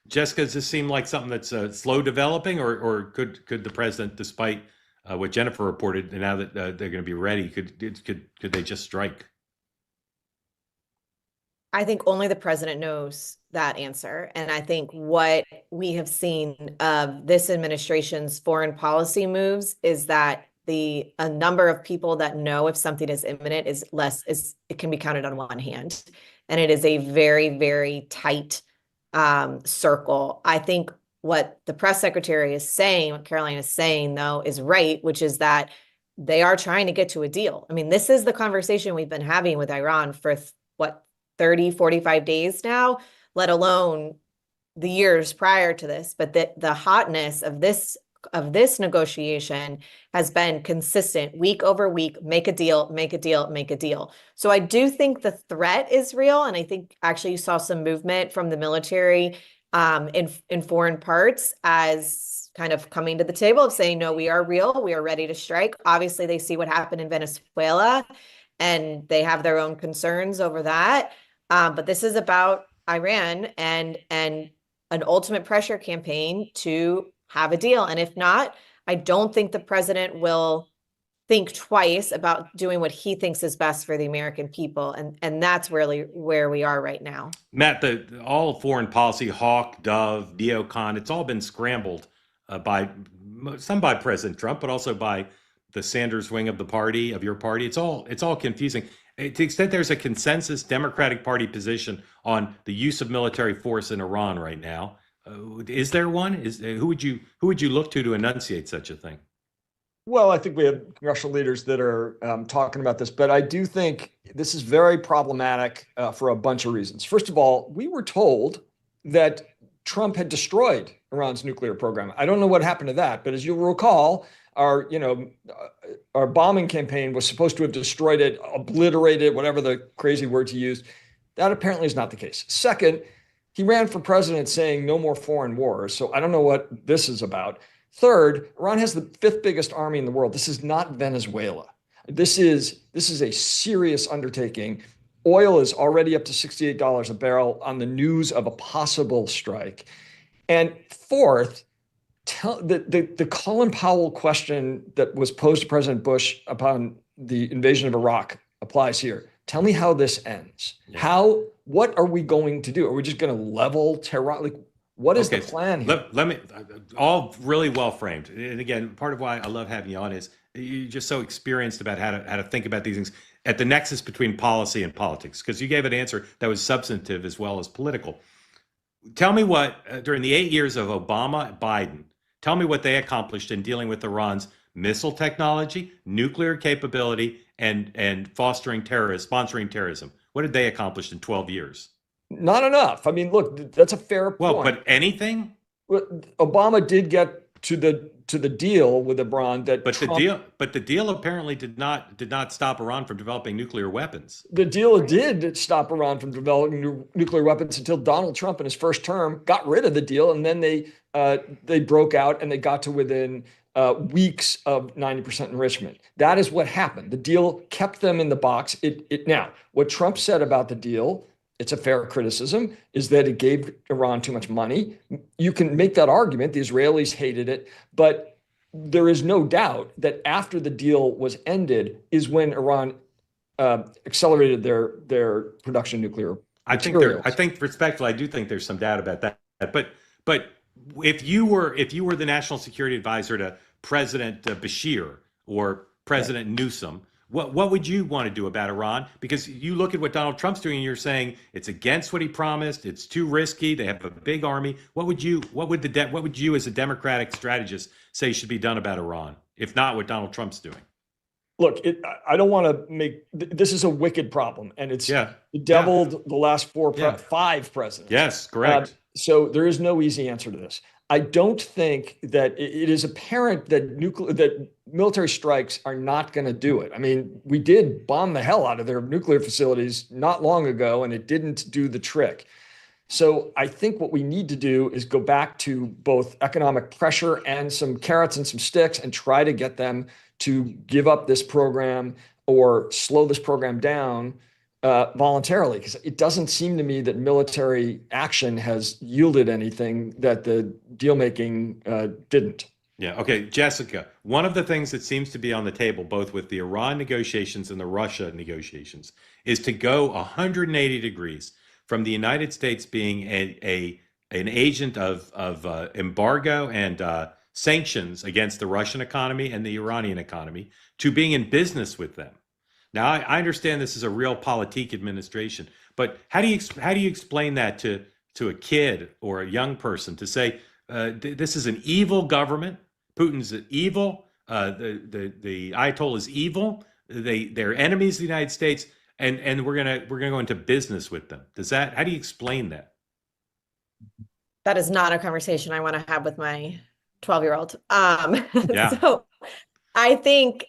Jessica, does this seem like something that's slow developing, or could the president, despite what Jennifer reported, and now that they're going to be ready, could they just strike? I think only the president knows that answer. And I think what we have seen of this administration's foreign policy moves is that a number of people that know if something is imminent it can be counted on one hand. And it is a very, very tight circle. I think what the press secretary is saying, what Caroline is saying, though, is right, which is that they are trying to get to a deal. I mean, this is the conversation we've been having with Iran for 30, 45 days now, let alone the years prior to this. But the hotness of this negotiation has been consistent week over week. Make a deal, make a deal, make a deal. So I do think the threat is real. And I think actually you saw some movement from the military in foreign parts as kind of coming to the table of saying, no, we are real. We are ready to strike. Obviously, they see what happened in Venezuela and they have their own concerns over that. But this is about Iran and an ultimate pressure campaign to have a deal. And if not, I don't think the president will think twice about doing what he thinks is best for the American people. And that's really where we are right now. Matt, all foreign policy, hawk, dove, neocon, it's all been scrambled by President Trump, but also by the Sanders wing of the party, of your party. It's all confusing. To the extent there's a consensus Democratic Party position on the use of military force in Iran right now, is there one? Who would you look to enunciate such a thing? Well, I think we have congressional leaders that are talking about this, but I do think this is very problematic for a bunch of reasons. First of all, we were told that Trump had destroyed Iran's nuclear program. I don't know what happened to that, but as you'll recall, our bombing campaign was supposed to have destroyed it, obliterated it, whatever the crazy word to use. That apparently is not the case. Second, he ran for president saying no more foreign wars. So I don't know what this is about. Third, Iran has the 5th biggest army in the world. This is not Venezuela. This is a serious undertaking. Oil is already up to $68 a barrel on the news of a possible strike. And fourth, the Colin Powell question that was posed to President Bush upon the invasion of Iraq applies here. Tell me how this ends. Yeah. What are we going to do? Are we just going to level Tehran? Like, what is the plan here? Let me, all really well framed. And again, part of why I love having you on is you're just so experienced about how to think about these things at the nexus between policy and politics, because you gave an answer that was substantive as well as political. Tell me what, during the 8 years of Obama and Biden, tell me what they accomplished in dealing with Iran's missile technology, nuclear capability, and sponsoring terrorism. What did they accomplish in 12 years? Not enough. I mean, look, that's a fair point. Well, but anything? Obama did get to the deal with Iran that the deal apparently did not stop Iran from developing nuclear weapons. The deal did stop Iran from developing nuclear weapons until Donald Trump in his first term got rid of the deal, and then they broke out and they got to within weeks of 90% enrichment. That is what happened. The deal kept them in the box. Now, what Trump said about the deal it's a fair criticism, is that it gave Iran too much money. You can make that argument. The Israelis hated it, but there is no doubt that after the deal was ended is when Iran accelerated their production of nuclear materials. I think respectfully, I do think there's some doubt about that. But if you were the national security advisor to President Bashir or President Newsom, what would you want to do about Iran? Because you look at what Donald Trump's doing, and you're saying it's against what he promised. It's too risky. They have a big army. What would you as a Democratic strategist say should be done about Iran, if not what Donald Trump's doing? Look, I don't want to make this is a wicked problem, and it's bedeviled the last five presidents. Yes, correct. So there is no easy answer to this. I don't think that it is apparent that military strikes are not going to do it. I mean, we did bomb the hell out of their nuclear facilities not long ago, and it didn't do the trick. So I think what we need to do is go back to both economic pressure and some carrots and some sticks and try to get them to give up this program or slow this program down voluntarily, because it doesn't seem to me that military action has yielded anything that the deal making didn't. Yeah. Okay, Jessica, one of the things that seems to be on the table, both with the Iran negotiations and the Russia negotiations, is to go 180 degrees from the United States being an agent of embargo and sanctions against the Russian economy and the Iranian economy to being in business with them. Now, I understand this is a realpolitik administration, but how do you explain that to a kid or a young person, to say this is an evil government, Putin's evil, the Ayatollah is evil, they're enemies of the United States, and we're gonna go into business with them? How do you explain that? That is not a conversation I want to have with my 12-year-old. Yeah. So I think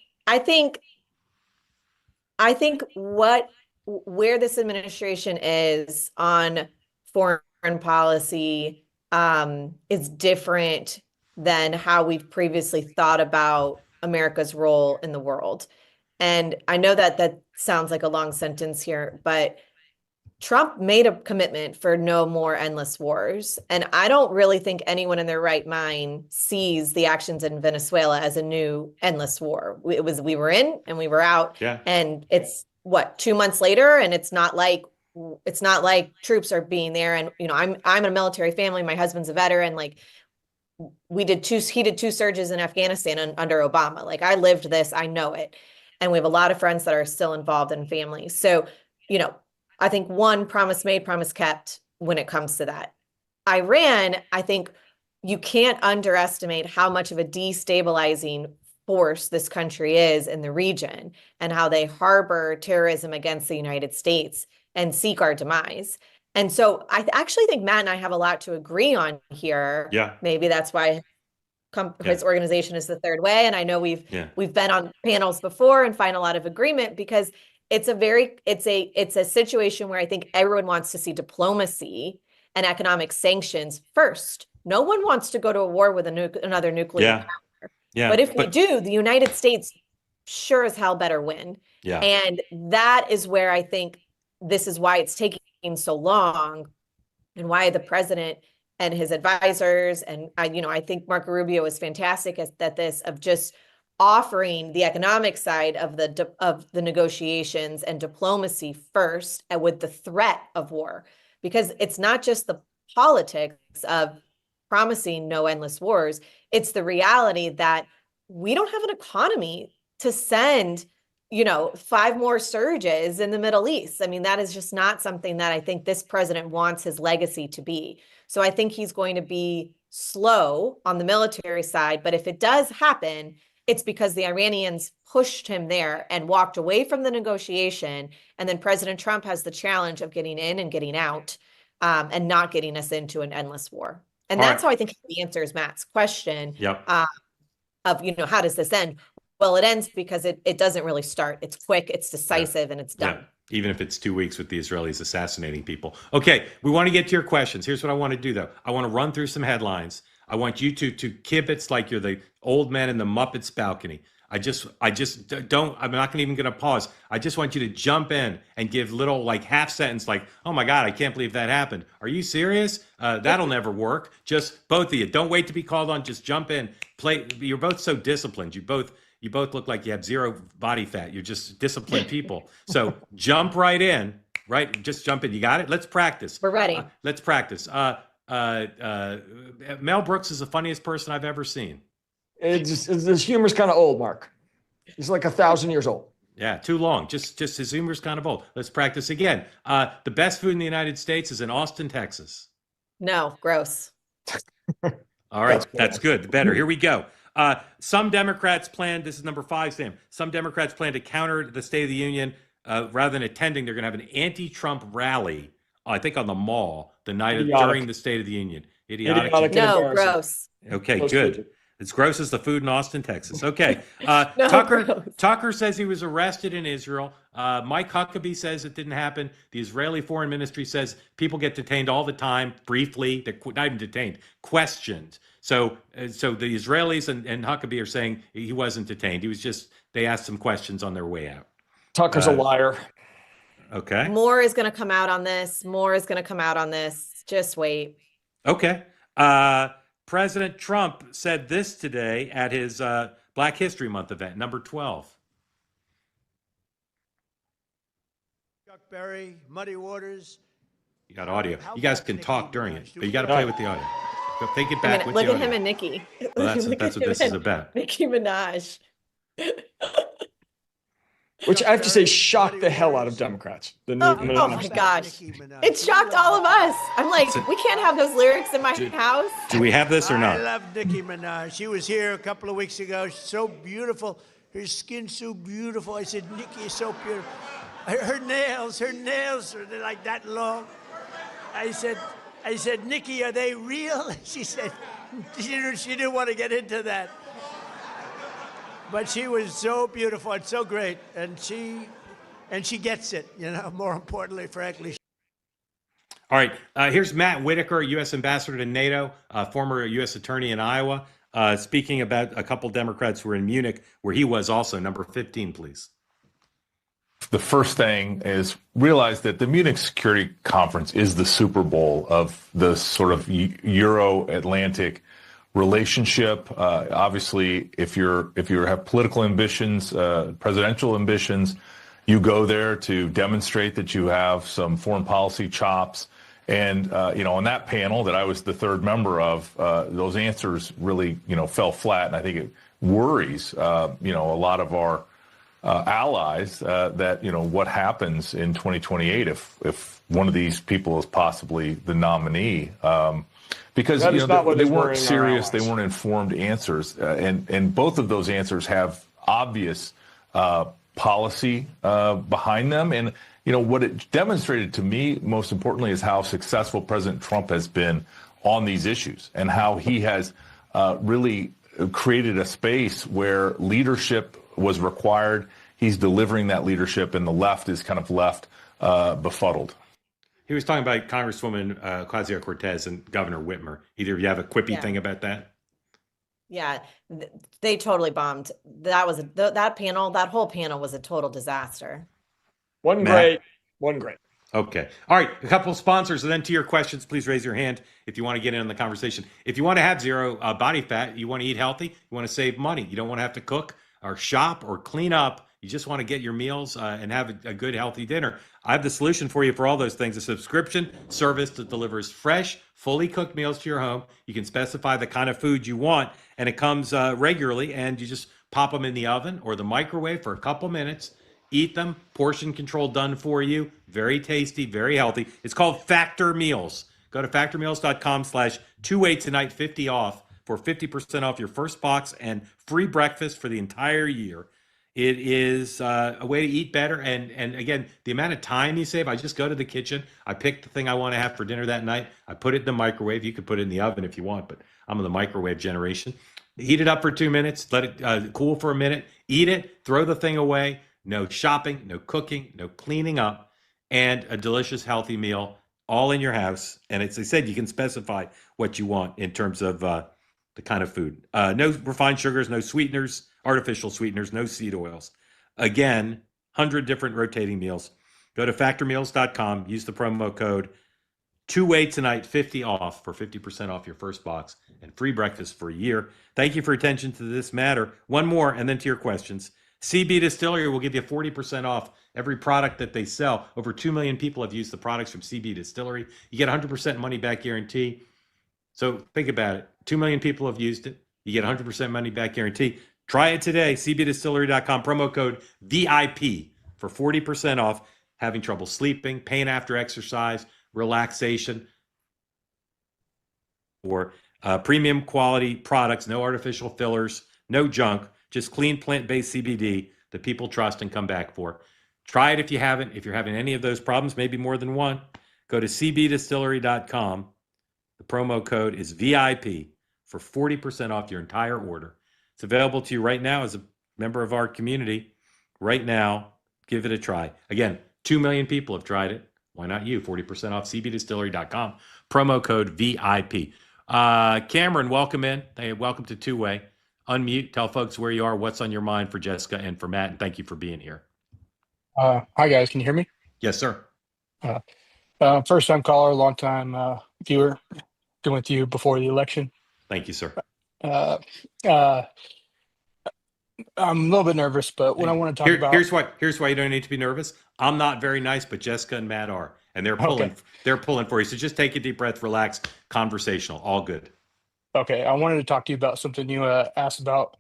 where this administration is on foreign policy is different than how we've previously thought about America's role in the world. And I know that sounds like a long sentence here, but Trump made a commitment for no more endless wars. And I don't really think anyone in their right mind sees the actions in Venezuela as a new endless war. We were in and we were out. Yeah. And it's 2 months later, and it's not like troops are being there. And I'm a military family. My husband's a veteran. Like he did two surges in Afghanistan under Obama. Like I lived this, I know it. And we have a lot of friends that are still involved in families. So, I think one, promise made, promise kept when it comes to that. Iran, I think you can't underestimate how much of a destabilizing force this country is in the region and how they harbor terrorism against the United States and seek our demise. And so I actually think Matt and I have a lot to agree on here. Yeah. Maybe that's why his organization is the Third Way. And I know we've been on panels before and find a lot of agreement, because it's a situation where I think everyone wants to see diplomacy and economic sanctions first. No one wants to go to a war with another nuclear power. Yeah. But if we do, the United States sure as hell better win. Yeah. And that is where I think this is why it's taking so long, and why the president and his advisors, and I think Marco Rubio is fantastic at this, of just offering the economic side of the negotiations and diplomacy first, and with the threat of war, because it's not just the politics of promising no endless wars. It's the reality that we don't have an economy to send 5 more surges in the Middle East. I mean, that is just not something that I think this president wants his legacy to be. So I think he's going to be slow on the military side, but if it does happen, it's because the Iranians pushed him there and walked away from the negotiation. And then President Trump has the challenge of getting in and getting out, and not getting us into an endless war. And that's how I think he answers Matt's question of, how does this end? Well, it ends because it doesn't really start. It's quick, it's decisive, and it's done. Yeah. Even if it's 2 weeks with the Israelis assassinating people. Okay, we want to get to your questions. Here's what I want to do, though. I want to run through some headlines. I want you to kibitz like you're the old man in the Muppets balcony. I just don't, I'm not even going to pause. I just want you to jump in and give little like half sentence, like, oh my God, I can't believe that happened. Are you serious? That'll never work. Just both of you. Don't wait to be called on. Just jump in. Play. You're both so disciplined. You both look like you have zero body fat. You're just disciplined people. So jump right in, right? Just jump in. You got it? Let's practice. We're ready. Let's practice. Mel Brooks is the funniest person I've ever seen. This humor's kind of old, Mark. He's like 1,000 years old. Yeah, too long. Just his humor's kind of old. Let's practice again. The best food in the United States is in Austin, Texas. No, gross. All right, that's good. Better. Here we go. Some Democrats plan, this is number 5, Sam. Some Democrats plan to counter the State of the Union. Rather than attending, they're going to have an anti-Trump rally, I think on the Mall, the night during the State of the Union. Idiotic. No, gross. Okay, Gross good. food. It's gross as the food in Austin, Texas. Okay. No, gross. Tucker says he was arrested in Israel. Mike Huckabee says it didn't happen. The Israeli Foreign Ministry says people get detained all the time, briefly. They're not even detained, questioned. So the Israelis and Huckabee are saying he wasn't detained. He was just, they asked some questions on their way out. Tucker's a liar. Okay. More is going to come out on this. More is going to come out on this. Just wait. Okay. President Trump said this today at his Black History Month event, number 12. Chuck Berry, Muddy Waters. You got audio. You guys can talk during it, but you got to play with the audio. Go take it back with Look the at audio. him and Nikki. Well, that's what this is about. Nicki Minaj. Which I have to say shocked the hell out of Democrats. The new Oh my gosh. It shocked all of us. I'm like, we can't have those lyrics in my house. Do we have this or I not? love Nicki Minaj. She was here a couple of weeks ago. She's so beautiful. Her skin's so beautiful. I said, Nicki is so beautiful. Her nails are like that long. I said, Nicki, are they real? She said, she didn't want to get into that. But she was so beautiful and so great, and she gets it, you know, more importantly, frankly. All right, here's Matt Whitaker, U.S. Ambassador to NATO, former U.S. Attorney in Iowa, speaking about a couple Democrats who were in Munich, where he was also. Number 15, please. The first thing is realize that the Munich Security Conference is the Super Bowl of the sort of Euro-Atlantic relationship. Obviously, if you have political ambitions, presidential ambitions, you go there to demonstrate that you have some foreign policy chops. And on that panel that I was the third member of, those answers really fell flat, and I think it worries a lot of our allies that what happens in 2028 if one of these people is possibly the nominee. Because they weren't serious, they weren't informed answers, and both of those answers have obvious policy behind them. And what it demonstrated to me, most importantly, is how successful President Trump has been on these issues, and how he has really created a space where leadership was required. He's delivering that leadership, and the left is kind of left befuddled. He was talking about Congresswoman Ocasio-Cortez and Governor Whitmer. Either of you have a quippy thing about that? Yeah, they totally bombed. That panel, that whole panel was a total disaster. One great. Okay. All right. A couple of sponsors, and then to your questions, please raise your hand if you want to get in on the conversation. If you want to have zero body fat, you want to eat healthy, you want to save money, you don't want to have to cook or shop or clean up. You just want to get your meals and have a good, healthy dinner. I have the solution for you for all those things, a subscription service that delivers fresh, fully cooked meals to your home. You can specify the kind of food you want, and it comes regularly, and you just pop them in the oven or the microwave for a couple minutes, eat them, portion control done for you. Very tasty, very healthy. It's called Factor Meals. Go to factormeals.com/28 tonight, 50 off for 50% off your first box and free breakfast for the entire year. It is a way to eat better. And again, the amount of time you save, I just go to the kitchen. I pick the thing I want to have for dinner that night. I put it in the microwave. You could put it in the oven if you want, but I'm in the microwave generation. Heat it up for 2 minutes. Let it cool for a minute. Eat it. Throw the thing away. No shopping, no cooking, no cleaning up, and a delicious, healthy meal all in your house. And as I said, you can specify what you want in terms of the kind of food. No refined sugars, no sweeteners, artificial sweeteners, no seed oils. Again, 100 different rotating meals. Go to factormeals.com, use the promo code 2-way tonight, 50 off for 50% off your first box and free breakfast for a year. Thank you for your attention to this matter. One more, and then to your questions. CB Distillery will give you 40% off every product that they sell. Over 2 million people have used the products from CB Distillery. You get 100% money back guarantee. So think about it. 2 million people have used it. You get 100% money back guarantee. Try it today. cbdistillery.com, promo code VIP for 40% off. Having trouble sleeping, pain after exercise, relaxation, or premium quality products, no artificial fillers, no junk, just clean plant-based CBD that people trust and come back for. Try it if you haven't. If you're having any of those problems, maybe more than one, go to cbdistillery.com. The promo code is VIP for 40% off your entire order. It's available to you right now as a member of our community. Right now, give it a try. Again, 2 million people have tried it. Why not you? 40% off cbdistillery.com. Promo code VIP. Cameron, welcome in. Hey, welcome to Two-Way. Unmute, tell folks where you are, what's on your mind for Jessica and for Matt, and thank you for being here. Hi, guys. Can you hear me? Yes, sir. First time caller, long time viewer. Been with you before the election. Thank you, sir. Uh, I'm a little bit nervous, but what I want to talk about. Here's why you don't need to be nervous. I'm not very nice, but Jessica and Matt are, and they're pulling. Okay. They're pulling for you. So just take a deep breath, relax, conversational, all good. Okay, I wanted to talk to you about something you asked about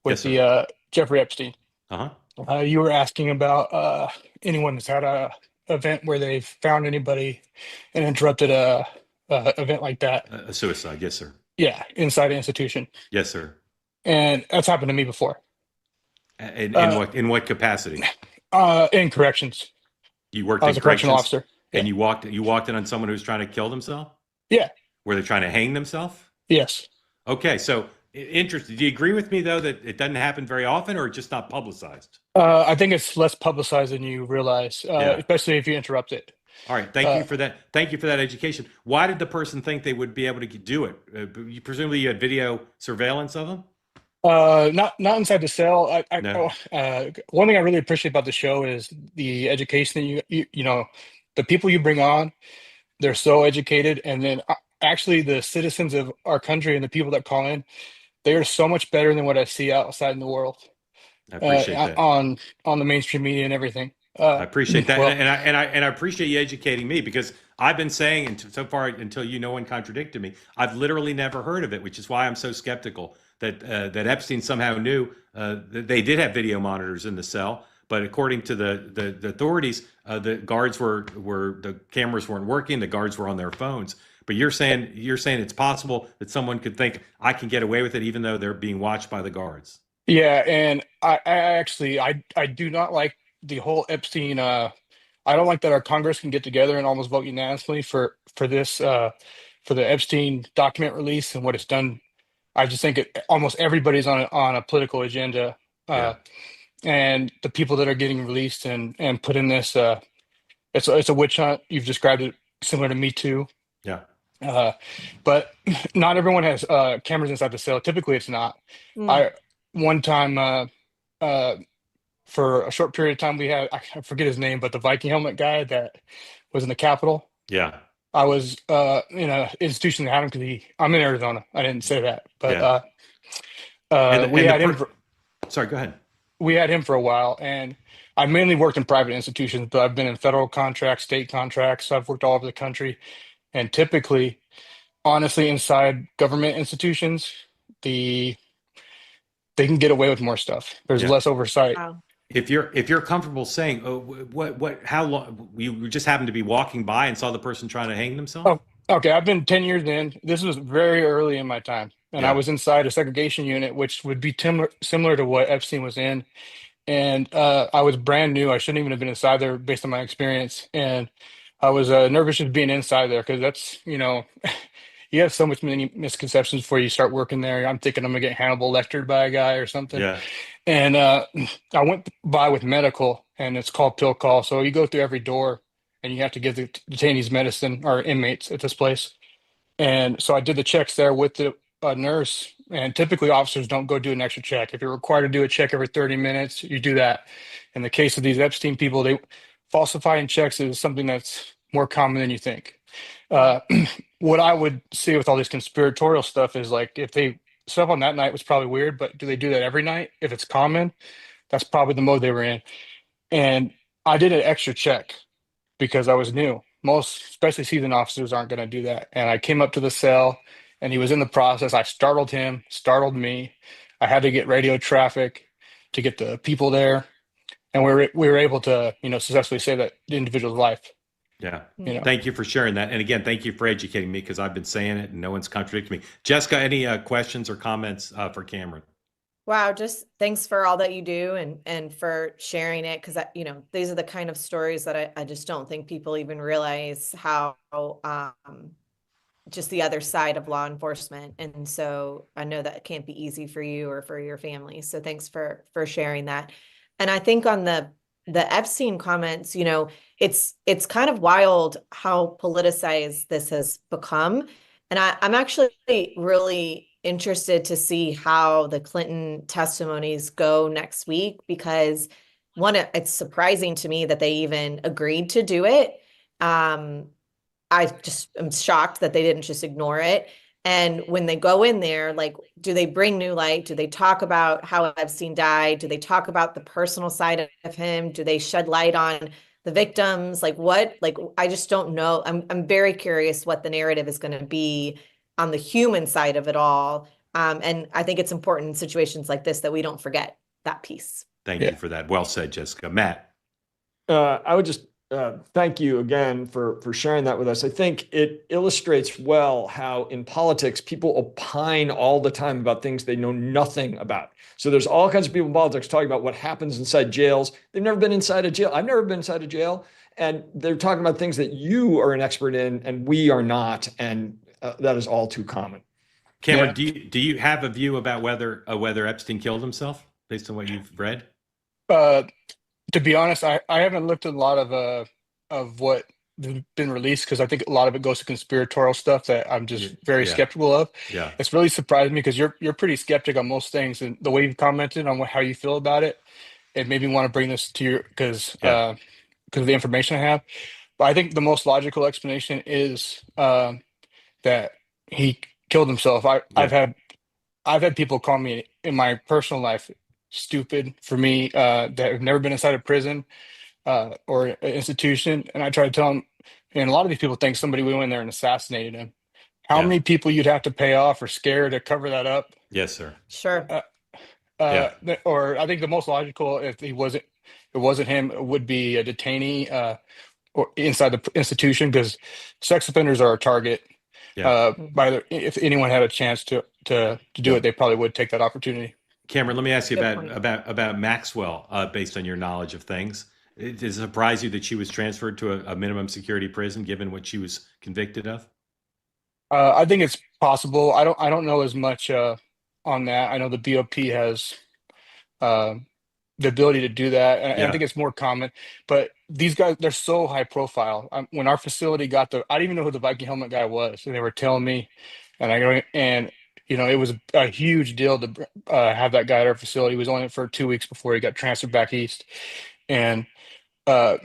with Yes, the Jeffrey Epstein. Uh-huh. You were asking about anyone that's had a event where they've found anybody and interrupted a event like that. A suicide, yes, sir. Yeah, inside an institution. Yes, sir. And that's happened to me before. In what capacity? In corrections. You worked I in was a correctional corrections, officer. and you walked in on someone who was trying to kill themselves? Yeah. Were they trying to hang themselves? Yes. Okay, so interesting. Do you agree with me though that it doesn't happen very often, or just not publicized? I think it's less publicized than you realize, especially if you interrupt it. All right, thank you for that. Thank you for that education. Why did the person think they would be able to do it? Presumably, you had video surveillance of them. Not inside the cell. No. One thing I really appreciate about the show is the education that you know, the people you bring on, they're so educated, and then actually the citizens of our country and the people that call in, they are so much better than what I see outside in the world. I appreciate that. On the mainstream media and everything. I appreciate that, well, and I appreciate you educating me, because I've been saying, and so far until no one contradicted me, I've literally never heard of it, which is why I'm so skeptical that Epstein somehow knew that they did have video monitors in the cell. But according to the authorities, the guards the cameras weren't working, the guards were on their phones. But you're saying it's possible that someone could think, I can get away with it even though they're being watched by the guards. Yeah, and I actually do not like the whole Epstein. I don't like that our Congress can get together and almost vote unanimously for this for the Epstein document release and what it's done. I just think almost everybody's on a political agenda, and the people that are getting released and put in this, it's a witch hunt. You've described it similar to Me Too. Yeah. But not everyone has cameras inside the cell. Typically, it's not. One time, for a short period of time, we had, I forget his name, but the Viking helmet guy that was in the Capitol. Yeah. I was in an institution that had him because I'm in Arizona. I didn't say that, but we had him. Sorry, go ahead. We had him for a while, and I mainly worked in private institutions, but I've been in federal contracts, state contracts. So I've worked all over the country. And typically, honestly, inside government institutions, they can get away with more stuff. There's less oversight. Wow. If you're comfortable saying, how long you just happened to be walking by and saw the person trying to hang themselves? Oh, okay. I've been 10 years in. This was very early in my time, and I was inside a segregation unit, which would be similar to what Epstein was in. And I was brand new. I shouldn't even have been inside there based on my experience. And I was nervous just being inside there because that's, you have so many misconceptions before you start working there. I'm thinking I'm going to get Hannibal lectured by a guy or something. Yeah. And I went by with medical, and it's called pill call. So you go through every door, and you have to give the detainees medicine, or inmates at this place. And so I did the checks there with the nurse, And typically officers don't go do an extra check. If you're required to do a check every 30 minutes, you do that. In the case of these Epstein people, they falsifying checks is something that's more common than you think. What I would see with all this conspiratorial stuff is like, if they stuff on that night was probably weird, but do they do that every night? If it's common, that's probably the mode they were in. And I did an extra check because I was new. Most, especially seasoned officers, aren't going to do that. And I came up to the cell and he was in the process. I startled him, startled me. I had to get radio traffic to get the people there. And we were able to, successfully save that individual's life. Yeah. Thank you for sharing that. And again, thank you for educating me, because I've been saying it and no one's contradicting me. Jessica, any questions or comments for Cameron? Wow, just thanks for all that you do and for sharing it, because these are the kind of stories that I just don't think people even realize how just the other side of law enforcement. And so I know that can't be easy for you or for your family. So thanks for sharing that. And I think on the Epstein comments, it's kind of wild how politicized this has become. And I'm actually really interested to see how the Clinton testimonies go next week, because it's surprising to me that they even agreed to do it. I just am shocked that they didn't just ignore it. And when they go in there, like, do they bring new light? Do they talk about how Epstein died? Do they talk about the personal side of him? Do they shed light on the victims? Like what? Like, I just don't know. I'm very curious what the narrative is going to be on the human side of it all. And I think it's important in situations like this that we don't forget that piece. Thank you for that. Well said, Jessica. Matt. I would just thank you again for sharing that with us. I think it illustrates well how in politics, people opine all the time about things they know nothing about. So there's all kinds of people in politics talking about what happens inside jails. They've never been inside a jail. I've never been inside a jail. And they're talking about things that you are an expert in and we are not. And that is all too common. Cameron, do you have a view about whether Epstein killed himself based on what you've read? To be honest, I haven't looked at a lot of what has been released, because I think a lot of it goes to conspiratorial stuff that I'm just very skeptical of. Yeah, it's really surprised me, because you're pretty skeptic on most things, and the way you've commented on how you feel about it, it made me want to bring this to you because of the information I have. But I think the most logical explanation is that he killed himself. I've had people call me in my personal life stupid for me that have never been inside a prison or an institution, and I try to tell them, and a lot of these people think somebody went in there and assassinated him. How many people you'd have to pay off or scare to cover that up? Yes, sir. Sure. Or I think the most logical, if it wasn't him, it would be a detainee or inside the institution, because sex offenders are a target. If anyone had a chance to do it, they probably would take that opportunity. Cameron, let me ask you about Maxwell, based on your knowledge of things. Does it surprise you that she was transferred to a minimum security prison, given what she was convicted of? I think it's possible. I don't know as much on that. I know the BOP has the ability to do that, and I think it's more common. But these guys, they're so high profile. When our facility got I didn't even know who the Viking helmet guy was, and they were telling me, and it was a huge deal to have that guy at our facility. He was only for 2 weeks before he got transferred back east. And I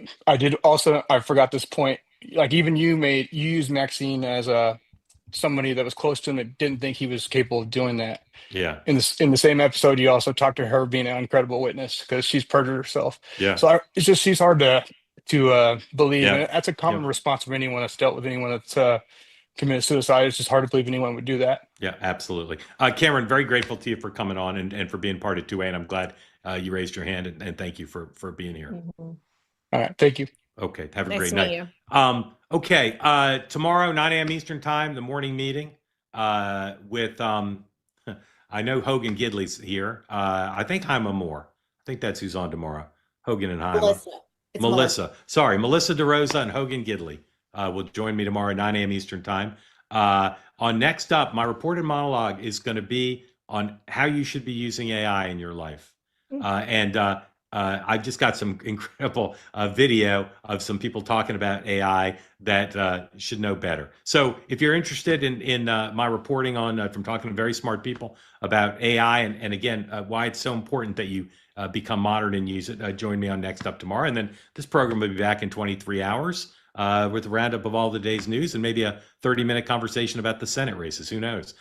forgot this point. Like, even you used Maxine as somebody that was close to him that didn't think he was capable of doing that. Yeah. In the same episode, you also talked to her being an incredible witness because she's perjured herself. Yeah. So she's hard to believe. Yeah. And that's a common response from anyone that's dealt with anyone that's committed suicide. It's just hard to believe anyone would do that. Yeah, absolutely. Cameron, very grateful to you for coming on and for being part of 2A, and I'm glad you raised your hand, and thank you for being here. Mm-hmm. All right, thank you. Okay, have a nice great to night. Meet you. Okay, tomorrow, 9 a.m. Eastern time, the morning meeting with, I know Hogan Gidley's here. I think Haima Moore. I think that's who's on tomorrow. Hogan and Haima. Melissa. Sorry, Melissa DeRosa and Hogan Gidley will join me tomorrow at 9 a.m. Eastern time. On Next Up, my reported monologue is going to be on how you should be using AI in your life. And I just got some incredible video of some people talking about AI that should know better. So if you're interested in my reporting on from talking to very smart people about AI and again, why it's so important that you become modern and use it, join me on Next Up tomorrow. And then this program will be back in 23 hours with a roundup of all the day's news and maybe a 30-minute conversation about the Senate races. Who knows?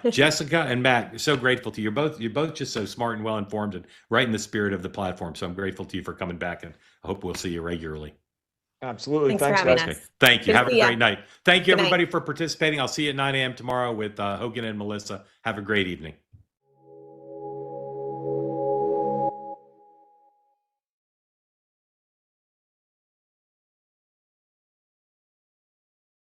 Jessica and Matt, so grateful to you. You're both just so smart and well informed and right in the spirit of the platform. So I'm grateful to you for coming back, and I hope we'll see you regularly. Absolutely. Thanks for guys. having us. Thank you. Good Have to a see ya. great night. Thank you, Good night. everybody, for participating. I'll see you at 9 a.m. tomorrow with Hogan and Melissa. Have a great evening.